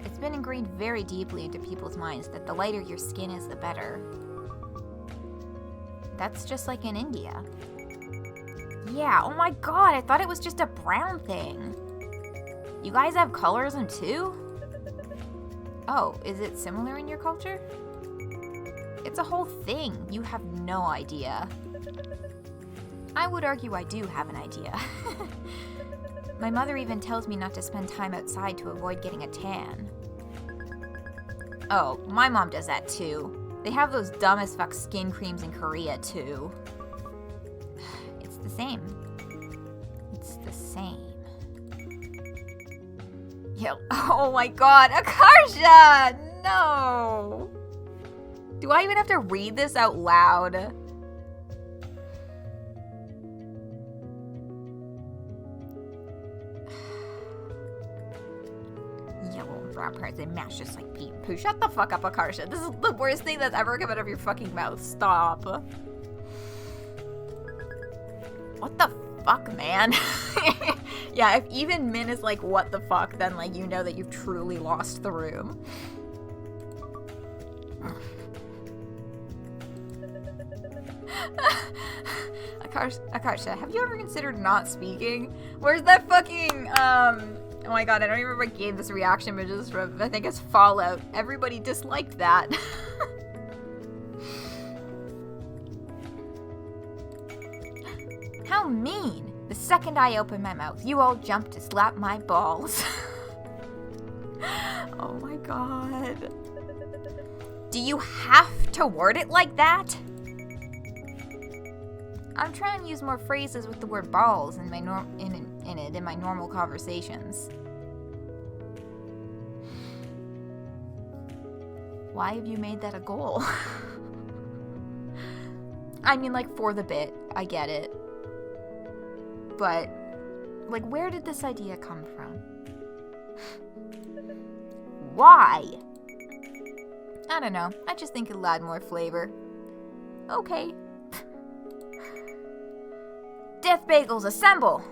It's been ingrained very deeply into people's minds that the lighter your skin is, the better. That's just like in India. Yeah, oh my god, I thought it was just a brown thing. You guys have colorism too? Oh, is it similar in your culture? It's a whole thing. You have no idea. I would argue I do have an idea. My mother even tells me not to spend time outside to avoid getting a tan. Oh, my mom does that too. They have those dumb as fuck skin creams in Korea too. It's the same. It's the same. Yo, oh my god, Akarsha! No! Do I even have to read this out loud? Brown person mash just like pee and poo. Shut the fuck up, Akarsha. This is the worst thing that's ever come out of your fucking mouth. Stop. What the fuck, man? Yeah, if even Min is like, what the fuck, then like you know that you've truly lost the room. Akarsha, have you ever considered not speaking? Where's that fucking, oh my god, I don't even remember what gave this reaction, but just from, I think it's Fallout. Everybody disliked that. How mean! The second I opened my mouth, you all jumped to slap my balls. Oh my god. Do you have to word it like that? I'm trying to use more phrases with the word balls in my in my normal conversations. Why have you made that a goal? I mean, like, for the bit, I get it. But, like, where did this idea come from? Why? I don't know. I just think it'll add more flavor. Okay. Death Bagels, assemble!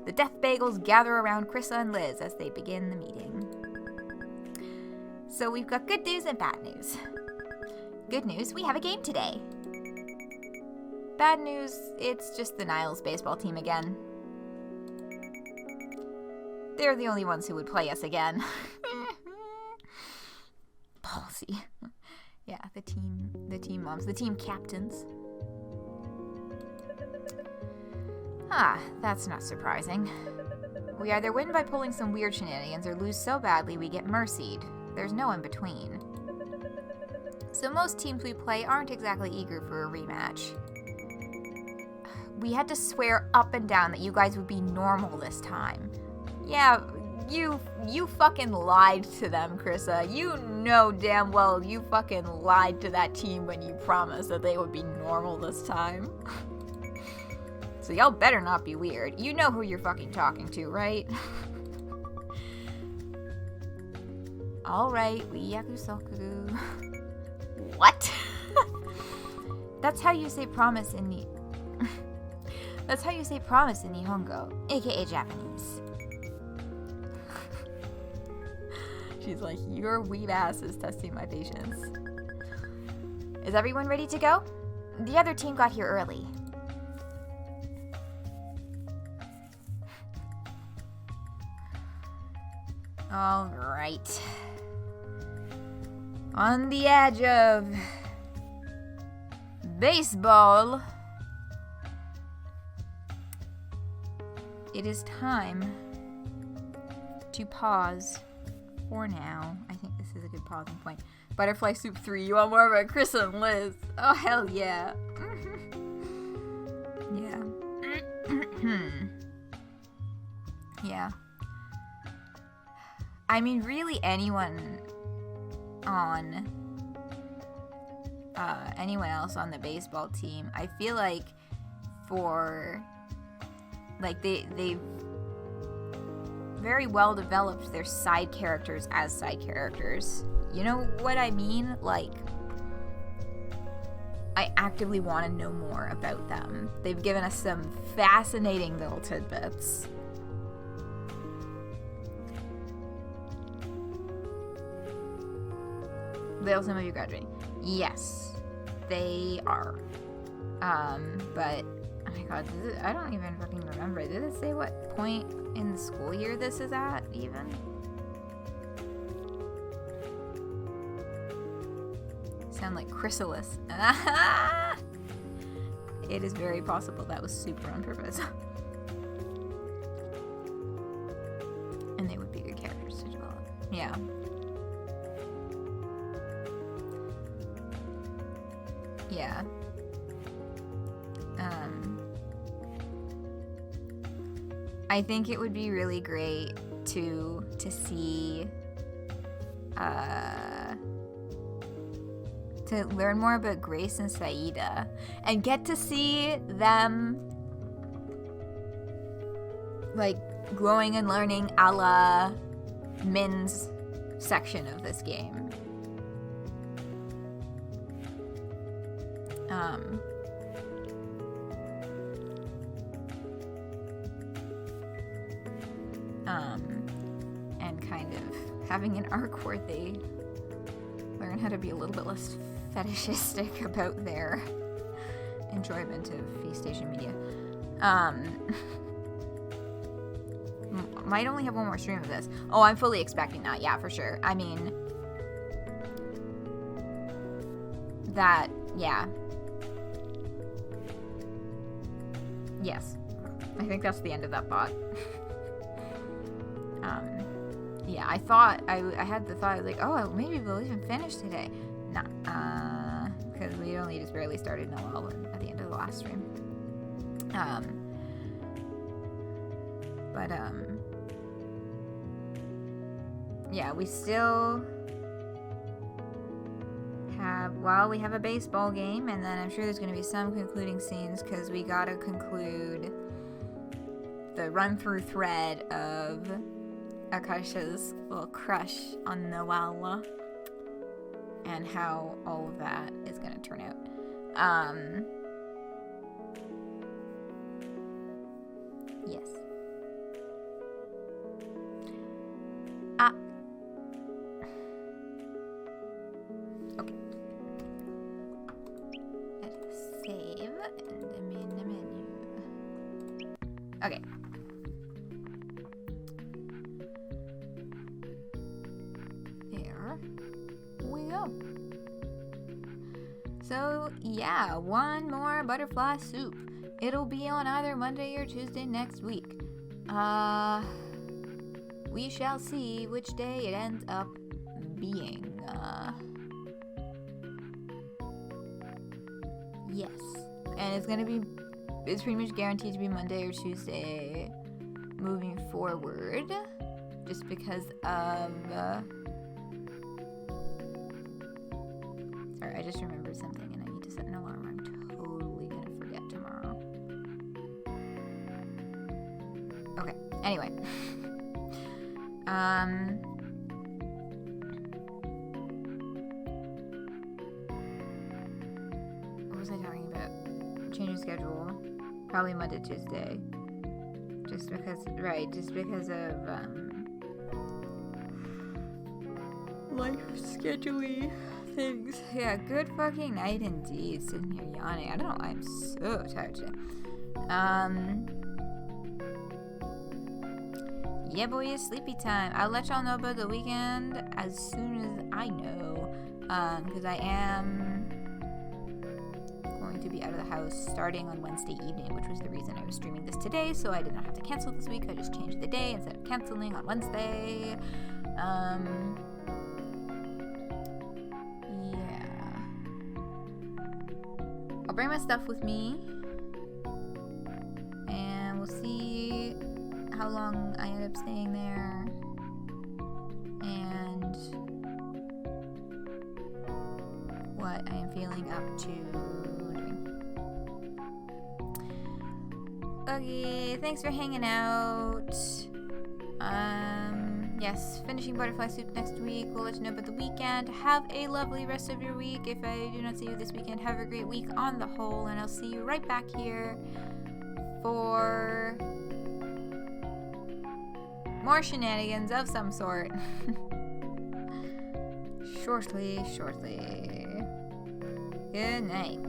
The Death Bagels gather around Krissa and Liz as they begin the meeting. So we've got good news and bad news. Good news, we have a game today. Bad news, it's just the Niles baseball team again. They're the only ones who would play us again. Policy. Yeah, the team moms, the team captains. Ah, that's not surprising. We either win by pulling some weird shenanigans or lose so badly we get mercied. There's no in between. So most teams we play aren't exactly eager for a rematch. We had to swear up and down that you guys would be normal this time. Yeah, you fucking lied to them, Krissa. You know damn well you fucking lied to that team when you promised that they would be normal this time. So y'all better not be weird. You know who you're fucking talking to, right? Alright, we yakusoku. What? That's how you say promise in the... That's how you say promise in Nihongo, aka Japanese. She's like, your weeb ass is testing my patience. Is everyone ready to go? The other team got here early. Alright. On the edge of baseball it is time to pause for now. I think this is a good pausing point. Butterfly Soup 3, you want more of it? Chris and Liz. Oh, hell yeah. Yeah. Yeah. I mean, really anyone else on the baseball team, I feel like they've very well developed their side characters as side characters. You know what I mean? Like, I actively want to know more about them. They've given us some fascinating little tidbits. Will some of you graduating? Yes, they are. But oh my god, I don't even fucking remember. Did it say what point in the school year this is at, even? Sound like chrysalis. It is very possible that was super on purpose. And they would be good characters to develop. Yeah. Yeah. I think it would be really great to see to learn more about Grace and Saida and get to see them like growing and learning a la Min's section of this game. And kind of having an arc where they learn how to be a little bit less fetishistic about their enjoyment of Feast Station media. Might only have one more stream of this. Oh, I'm fully expecting that. Yeah, for sure. I mean, that, yeah. Yes. I think that's the end of that bot. Yeah, I thought, I had the thought, like, oh, maybe we'll even finish today. Nah, because we only just barely started Noelle at the end of the last stream. Yeah, we still have, well, we have a baseball game, and then I'm sure there's going to be some concluding scenes, because we gotta conclude the run-through thread of Akasha's little crush on Noelle and how all of that is going to turn out. Yes. Okay. Let's save and I'm in the menu. Okay. So, yeah, one more butterfly soup. It'll be on either Monday or Tuesday next week. We shall see which day it ends up being. Yes. And it's pretty much guaranteed to be Monday or Tuesday moving forward. Just because of, Sorry, I just remembered something and I need to set an alarm. I'm totally gonna forget tomorrow. Okay, anyway. What was I talking about? Changing schedule. Probably Monday, Tuesday. Just because of, life scheduling things. Yeah, good fucking night indeed. Sitting here yawning. I don't know why I'm so tired today. Yeah, boy, it's sleepy time. I'll let y'all know about the weekend as soon as I know. Because I am going to be out of the house starting on Wednesday evening, which was the reason I was streaming this today, so I did not have to cancel this week. I just changed the day instead of canceling on Wednesday. Yeah. I'll bring my stuff with me, and we'll see how long I end up staying there, and what I am feeling up to doing. Okay, thanks for hanging out. Yes, finishing butterfly soup next week. We'll let you know about the weekend. Have a lovely rest of your week. If I do not see you this weekend, have a great week on the whole, and I'll see you right back here for more shenanigans of some sort. Shortly. Good night.